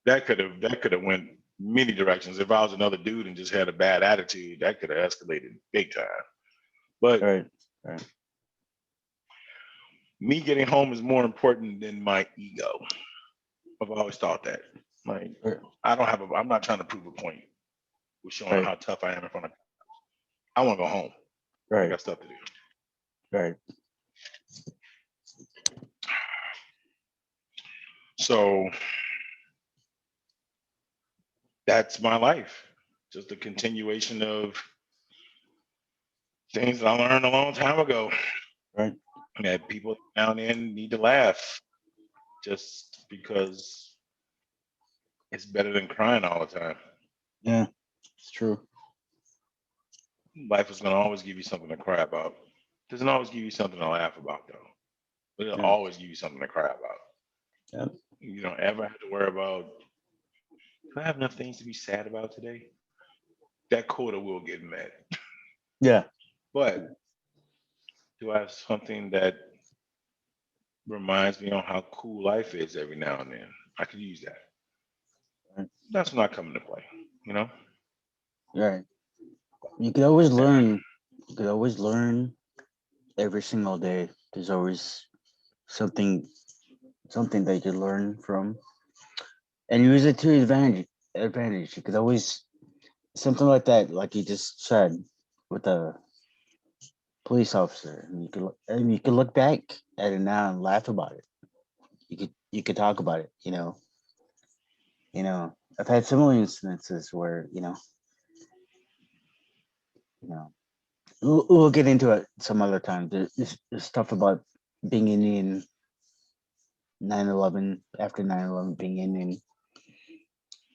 that could have went many directions. If I was another dude and just had a bad attitude, that could have escalated big time. But Right. Right. me getting home is more important than my ego. I've always thought that. Like Right. I'm not trying to prove a point with showing Right. how tough I am in front of. I want to go home. I Right. got stuff to do. Right. So that's my life. Just a continuation of things that I learned a long time ago. Right. That people down in need to laugh just because it's better than crying all the time. Yeah. It's true. Life is going to always give you something to cry about. It doesn't always give you something to laugh about, though. But it'll Yeah. always give you something to cry about. Yeah. You don't ever have to worry about, do I have enough things to be sad about today? That quota will get met. Yeah. But do I have something that reminds me on how cool life is every now and then? I could use that. Right. That's not coming to play, you know? Right. You could always learn. You could always learn every single day. There's always something that you could learn from and use it to your advantage. You could always something like that, like you just said with a police officer. And you could look back at it now and laugh about it. You could talk about it. I've had similar incidences where you know we'll get into it some other time. There's stuff about being Indian 9/11 after 9/11 being Indian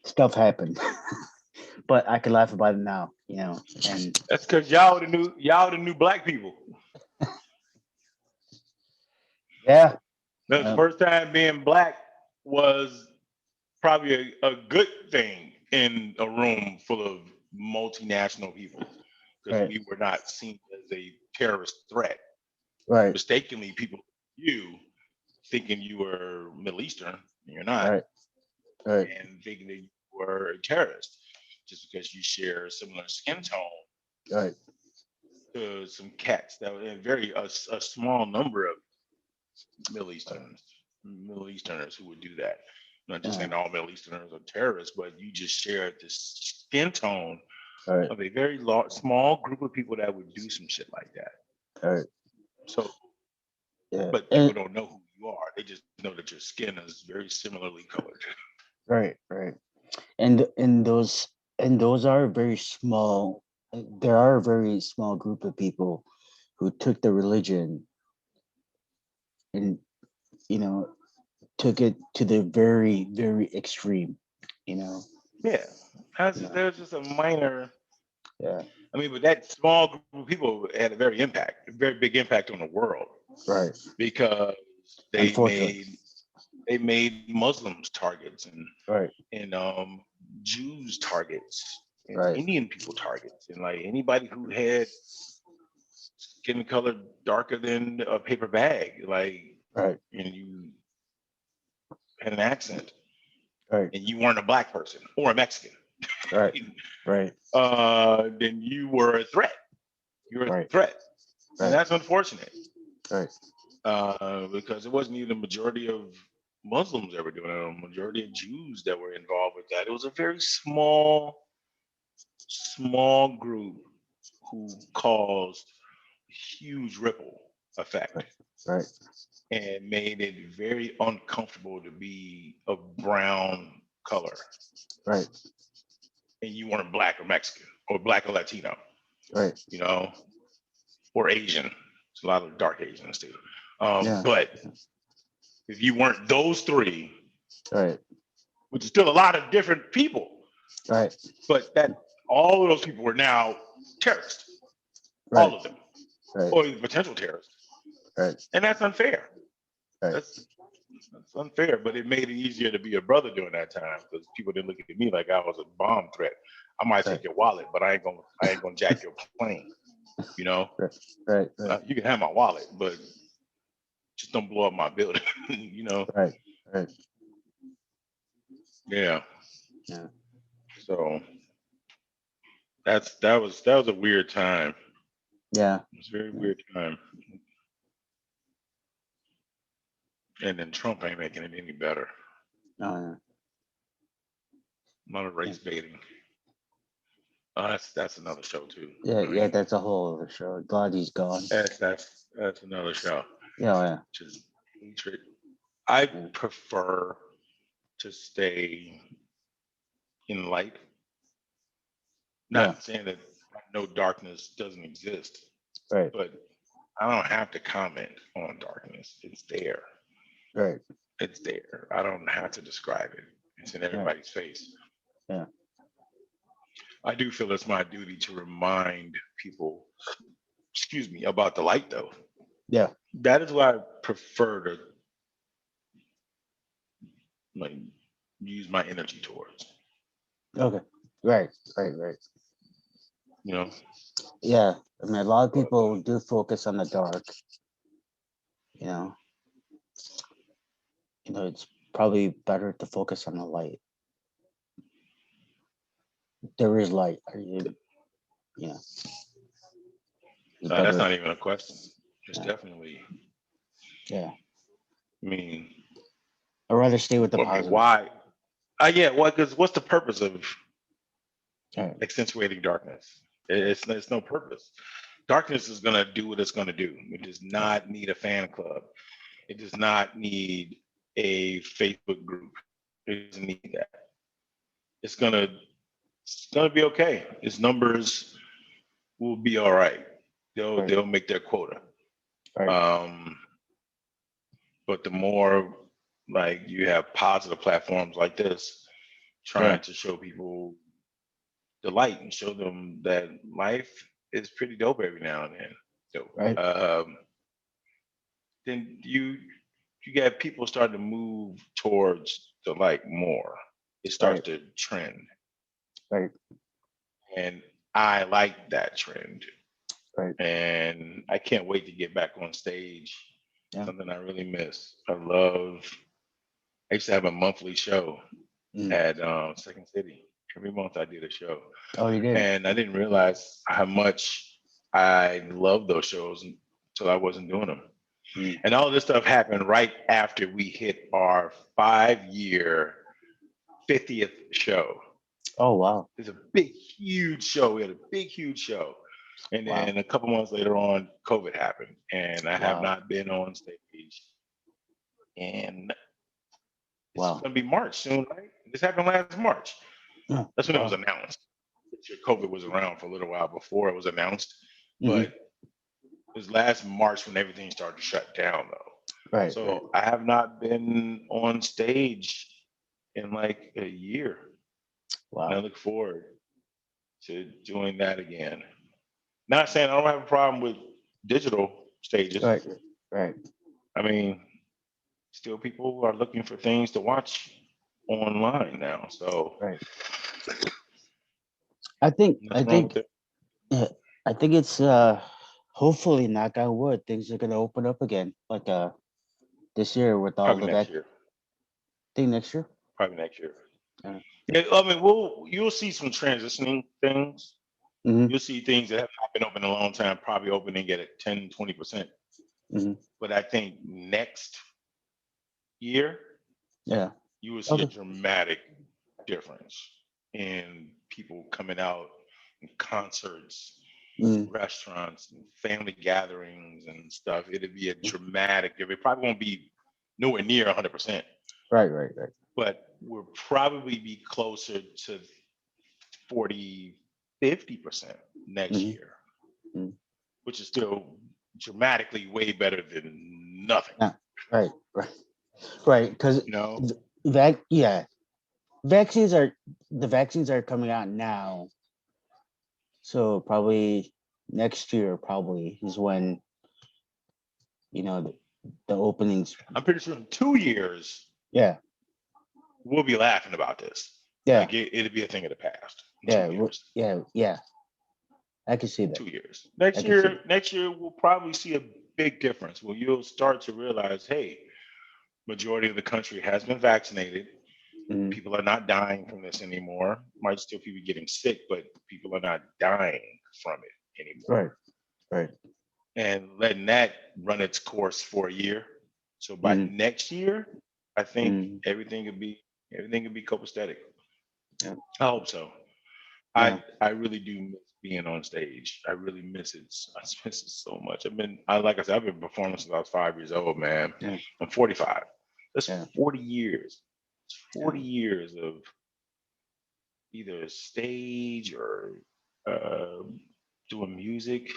stuff happened. But I can laugh about it now, and That's because y'all the new black people. yeah, The first time being black was probably a good thing in a room full of multinational people because right, we were not seen as a terrorist threat. right, Mistakenly, people you thinking you were Middle Eastern, and you're not, right, right, and thinking that you were a terrorist just because you share a similar skin tone right, to some cats that were a small number of Middle Easterners, Middle Easterners who would do that. I'm not just saying all Middle Easterners are terrorists, but you just share this skin tone right, of a very large, small group of people that would do some shit like that. right, So, yeah, but people don't know who you are. They just know that your skin is very similarly colored. right, right, and those are very small. There are a very small group of people who took the religion and you know took it to the very very extreme. You know, Yeah, there's just a minor. yeah, I mean, but that small group of people had a very big impact on the world right. because they Unfortunately, made they made Muslims targets right, and Jews targets and right, Indian people targets and like anybody who had skin color darker than a paper bag, like right, and you had an accent, Right. and you weren't a black person or a Mexican, Right. Right. then you were a threat. You're a Right. threat, and Right. that's unfortunate Right. because it wasn't even the majority of Muslims that were doing it, or a majority of Jews that were involved with that. It was a very small group who caused huge ripple effect Right. and made it very uncomfortable to be a brown color, Right. and you weren't black or Mexican or black or Latino, Right. you know, or Asian. There's a lot of dark Asians too. Yeah. But if you weren't those three, Right. which is still a lot of different people, Right. but that all of those people were now terrorists, Right. all of them, Right. or potential terrorists, Right. and that's unfair. Right. That's unfair, but it made it easier to be a brother during that time because people didn't look at me like I was a bomb threat. I might take Right. your wallet, but I ain't gonna jack your plane. You know, Right. Right. you can have my wallet, but just don't blow up my building. You know, Right. Right. yeah. Yeah. So that was a weird time. Yeah. It was a very weird time. And then Trump ain't making it any better. Oh, A lot of race baiting. That's another show too. yeah. I Yeah. mean, That's a whole other show. Glad he's gone. that's another show. Yeah. Just hatred. I Yeah. prefer to stay in light. Yeah. Not saying that no darkness doesn't exist, Right. but I don't have to comment on darkness. It's there. Right. It's there. I don't have to describe it. It's in everybody's face. Yeah. I do feel it's my duty to remind people, excuse me, about the light though. Yeah. That is what I prefer to like use my energy towards. Okay. Right. Right. Right. You know? Yeah. I mean, a lot of people do focus on the dark. You know. It's probably better to focus on the light. There is light. Yeah. It's That's better. not even a question. It's Yeah. definitely, Yeah. I mean, I'd rather stay with the positive. why? Yeah, well, because what's the purpose of Right. accentuating darkness? It's no purpose. Darkness is gonna do what it's gonna do. It does not need a fan club. It does not need a Facebook group. It doesn't need that. It's gonna be okay. Its numbers will be all right. Right. They'll make their quota. Right. But the more like you have positive platforms like this trying to show people the light and show them that life is pretty dope every now and then. So Right. then you get people starting to move towards the light more. It starts to trend. Right. And I like that trend. Right. And I can't wait to get back on stage. Yeah. Something I really miss. I used to have a monthly show at Second City. Every month I did a show. Oh, you did? And I didn't realize how much I loved those shows until I wasn't doing them. And all this stuff happened right after we hit our 5-year 50th show. Oh, wow. It's a big, huge show. We had a big, huge show. And then a couple months later on, COVID happened. And I have not been on stage. And it's going to be March soon, right? This happened last March. That's when it was announced. COVID was around for a little while before it was announced. But it was last March when everything started to shut down, though. Right. So I have not been on stage in like a year. Wow. And I look forward to doing that again. Not saying I don't have a problem with digital stages. Right. Right. I mean, still people are looking for things to watch online now. So right. I think it's hopefully, knock on wood, things are gonna open up again. Like this year with all probably the next year. Think next year? Probably next year. Yeah. Yeah, I mean, you'll see some transitioning things. Hmm. You'll see things that have not been open in a long time, probably opening at 10, 20%. Hmm. But I think next year, Yeah. you will see a Okay. dramatic difference in people coming out in concerts, Mm. restaurants, and family gatherings and stuff. It'll be a dramatic. It probably won't be nowhere near 100%, Right. Right. Right. but we'll probably be closer to 40, 50% next Hmm. year, Hmm. which is still dramatically way better than nothing. Yeah. Right. Right. Right. Because You know, yeah, vaccines are the vaccines are coming out now, so probably next year probably is when the openings. I'm pretty sure in 2 years Yeah. we'll be laughing about this. Yeah. Like it'll be a thing of the past in Yeah. 2 years. Yeah. Yeah. I can see that. 2 years. I can see. Next year we'll probably see a big difference. Well, you'll start to realize, hey, majority of the country has been vaccinated. Mm. People are not dying from this anymore. Might still be getting sick, but people are not dying from it anymore. Right. Right. And letting that run its course for a year. So by Mm. next year, I think Mm. everything will be copacetic. Yeah. I hope so. Yeah. I really do miss being on stage. I really miss it. I miss it so much. Like I said, I've been performing since I was 5 years old, man. Yeah. I'm 45. That's Yeah. 40 years. It's 40 Yeah. years of either stage or uh, doing music.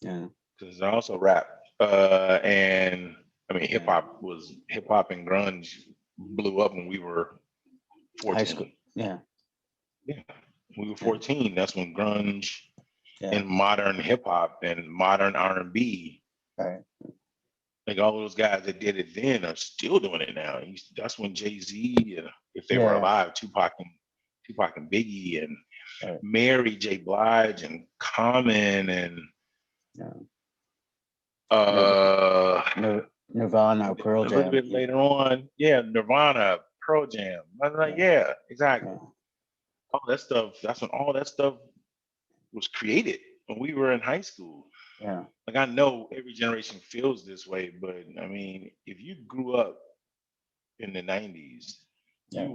Yeah. Because I also rap. And I mean, Yeah. hip hop and grunge blew up when we were High school. 14. Yeah. Yeah, we were Yeah. 14. That's when grunge Yeah. and modern hip hop and modern R&B, Right. like all those guys that did it then are still doing it now. That's when Jay-Z, if they were Yeah. alive, Tupac and Biggie and Right. Mary J. Blige and Common and Yeah. uh Nirvana, Pearl a little Jam. bit later on, yeah, Nirvana, Pearl Jam. I was like, Yeah. yeah, exactly. Yeah. All that stuff. That's when all that stuff was created when we were in high school. Yeah. Like I know every generation feels this way, but I mean, if you grew up in the 90s, Yeah.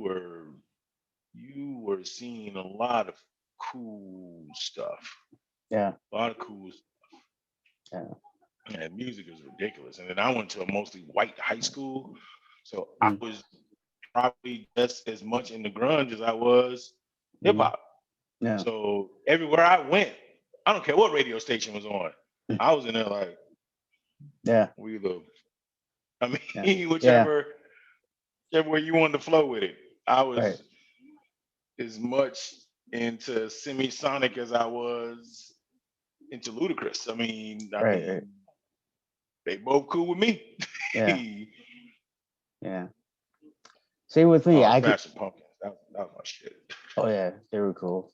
you were seeing a lot of cool stuff. Yeah. A lot of cool Yeah. and music is ridiculous. And then I went to a mostly white high school. So I Mm. was probably just as much into grunge as I was hip Mm. hop. Yeah. So everywhere I went, I don't care what radio station was on. I was in there like, Yeah. we live. I mean, Yeah. Yeah. whichever way you wanted to flow with it. I Right. was as much into semisonic as I was into ludicrous. Right. Right. They both cool with me. Yeah. Yeah. Same with me. Oh, I could. Smashing Pumpkins. That was my shit. Oh yeah, they were cool.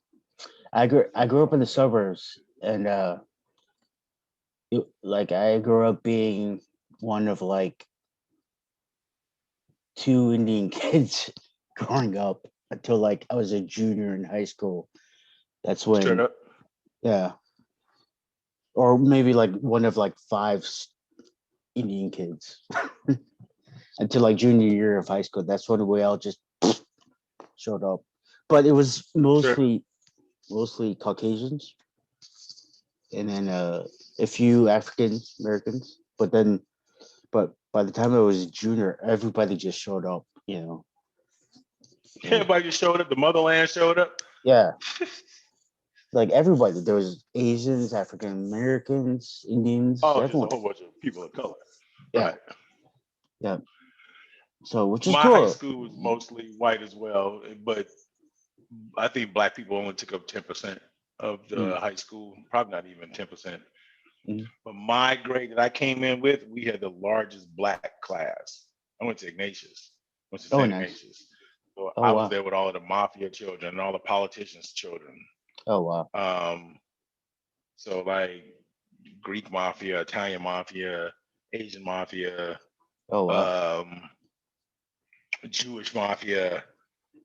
I grew up in the suburbs, and like I grew up being one of like two Indian kids growing up until like I was a junior in high school. That's Straight when, up. yeah, or maybe like one of like five Indian kids until like junior year of high school. That's when we all just showed up. But it was Sure. mostly Caucasians, and then a few African Americans. But by the time I was junior, everybody just showed up. Yeah, Everybody just showed up. The motherland showed up. yeah, like everybody. There was Asians, African Americans, Indians, Oh, just a everyone. whole bunch of people of color. Yeah, Right. yeah. So which is My high cool. school was mostly white as well, but I think black people only took up 10% of the Mm, high school, probably not even 10%. mm. But my grade that I came in with, we had the largest black class. I went to Ignatius, went to Oh, St. nice. Ignatius. So Oh I was wow. there with all of the mafia children and all the politicians' children. Oh wow. Um, so like Greek mafia, Italian mafia, Asian mafia, Oh wow. um, Jewish mafia,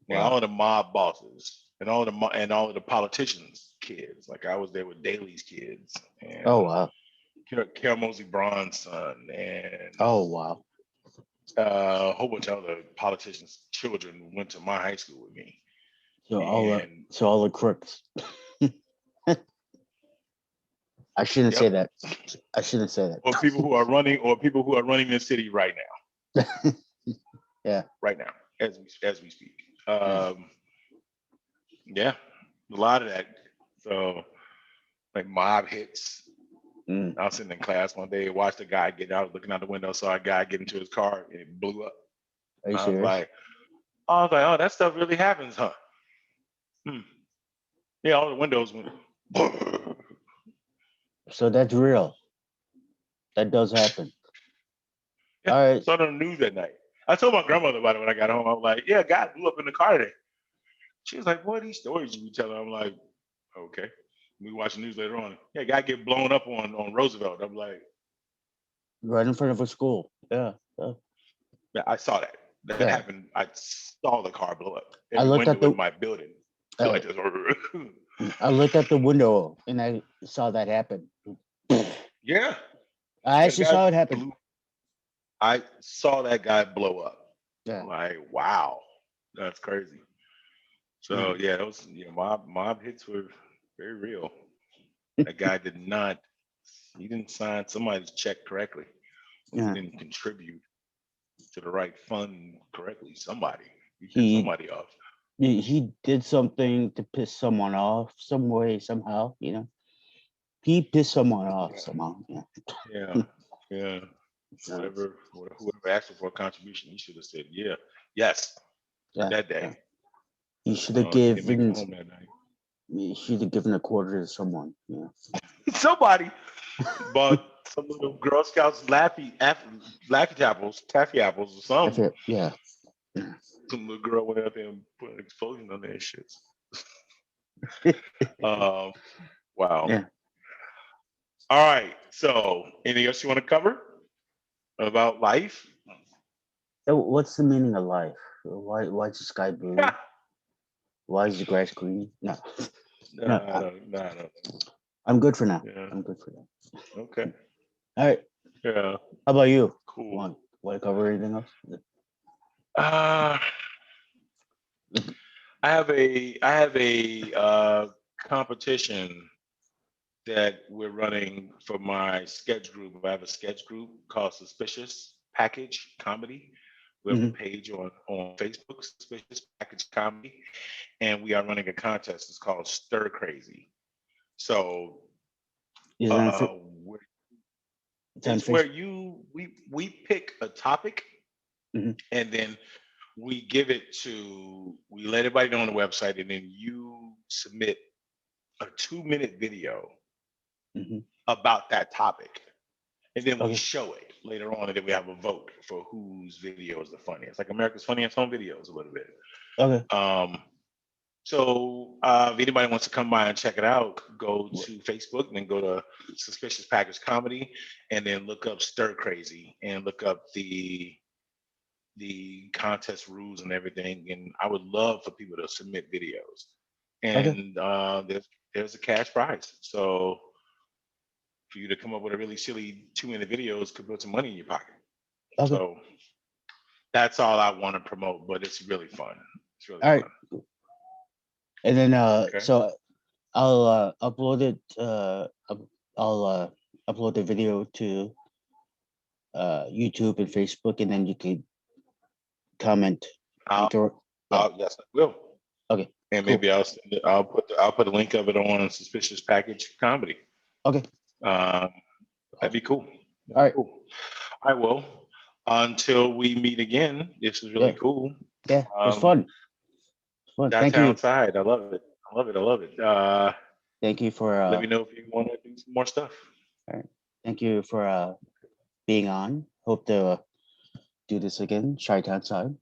and Wow. all of the mob bosses, and all of the politicians' kids. Like I was there with Daley's kids, Oh and wow. Karamozi Braun's son, and Oh wow. a whole bunch of other politicians' children went to my high school with me. And So all the crooks. I shouldn't say yep, that. I shouldn't say or people who are running the city right now, that. Yeah. right now, as we speak. Yeah. Yeah, a lot of that. So like mob hits. Mm. I was sitting in class one day, watched a guy get out, looking out the window, saw a guy get into his car, and it blew up. Are you I was serious? like, oh, that stuff really happens, huh? Yeah, all the windows went. So that's real. That does happen. Yeah, All right. saw it on the news that night. I told my grandmother about it when I got home. I was like, yeah, a guy blew up in the car today. She was like, what are these stories you be telling? I'm like, okay. We watch the news later on. Yeah, guy get blown up on Roosevelt. I'm like, Right in front of a school. Yeah. yeah, I saw that. That Yeah. happened. I saw the car blow up. I Every looked at window the in my building. uh, Like this. I looked at the window and I saw that happen. Yeah. I Yeah, the actually guy saw it happen. blew. I saw that guy blow up. Yeah. I'm like, wow, that's crazy. So yeah, those mob hits were very real. That guy he didn't sign somebody's check correctly. He Yeah. didn't contribute to the right fund correctly. He pissed He somebody off. he did something to piss someone off some way, somehow, He pissed someone off somehow. Yeah. Yeah, yeah. Whoever asked for a contribution, he should have said, yeah, yes, Yeah. that day. Yeah. He should have He didn't make it given home that night. he should have given a quarter to someone. Yeah. Somebody bought some little Girl Scouts taffy apples or I something. feel, yeah. Some little girl went out there and put an explosion on their shits. Wow. Yeah. All right. So, anything else you want to cover about life? So what's the meaning of life? Why's the sky blue? Why is the grass green? No. No. No. I'm good for now. Yeah. I'm good for now. Okay. All right. Yeah. How about you? Cool. Want to cover anything else? I have a competition that we're running for my sketch group. I have a sketch group called Suspicious Package Comedy. We have a page on Facebook, Suspicious Package Comedy, and we are running a contest. It's called Stir Crazy. So Is it on it's where we pick a topic Mhm. and then we let everybody know on the website, and then you submit a 2-minute video Mhm. about that topic. And then we Okay. show it later on, and then we have a vote for whose video is the funniest. Like America's Funniest Home Videos a little bit. Okay. So if anybody wants to come by and check it out, go to Facebook and then go to Suspicious Package Comedy and then look up Stir Crazy and look up the contest rules and everything. And I would love for people to submit videos. And there's a cash prize. So for you to come up with a really silly 2-minute videos could put some money in your pocket. Okay. So that's all I want to promote, but it's really fun. It's really all fun. right. And then so I'll upload it. I'll upload the video to YouTube and Facebook, and then you can comment. Yes, I will. Okay. And Cool. maybe I'll put a link of it on Suspicious Package Comedy. Okay. That'd be cool. All right. Cool. I will. Until we meet again, this is really cool. Yeah, it was fun. Thank you. Chitown Side. I love it. I love it. Thank you for let me know if you want to do some more stuff. All right. Thank you for being on. Hope to do this again. Chitown Side.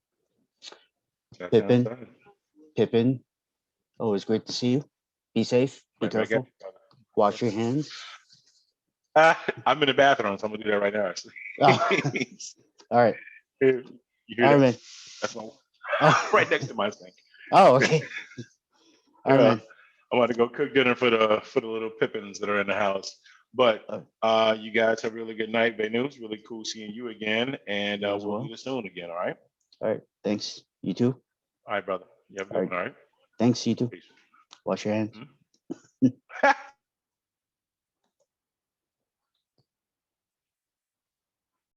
Pippin. Always great to see you. Be safe. Be careful. Wash your hands. I'm in the bathroom, so I'm gonna do that right now. Actually. Oh. All right. You hear All right, that? man. That's my Oh, right next to my sink. oh, okay. All right, Yeah, man. I want to go cook dinner for the little Pippins that are in the house. But you guys have a really good night, News. Really cool seeing you again, and You as we'll do well. this soon again. All right. All right. Thanks. You too. All right, brother. You have a All good right. one. All right. Thanks. You too. Peace. Wash your hands. Mhm.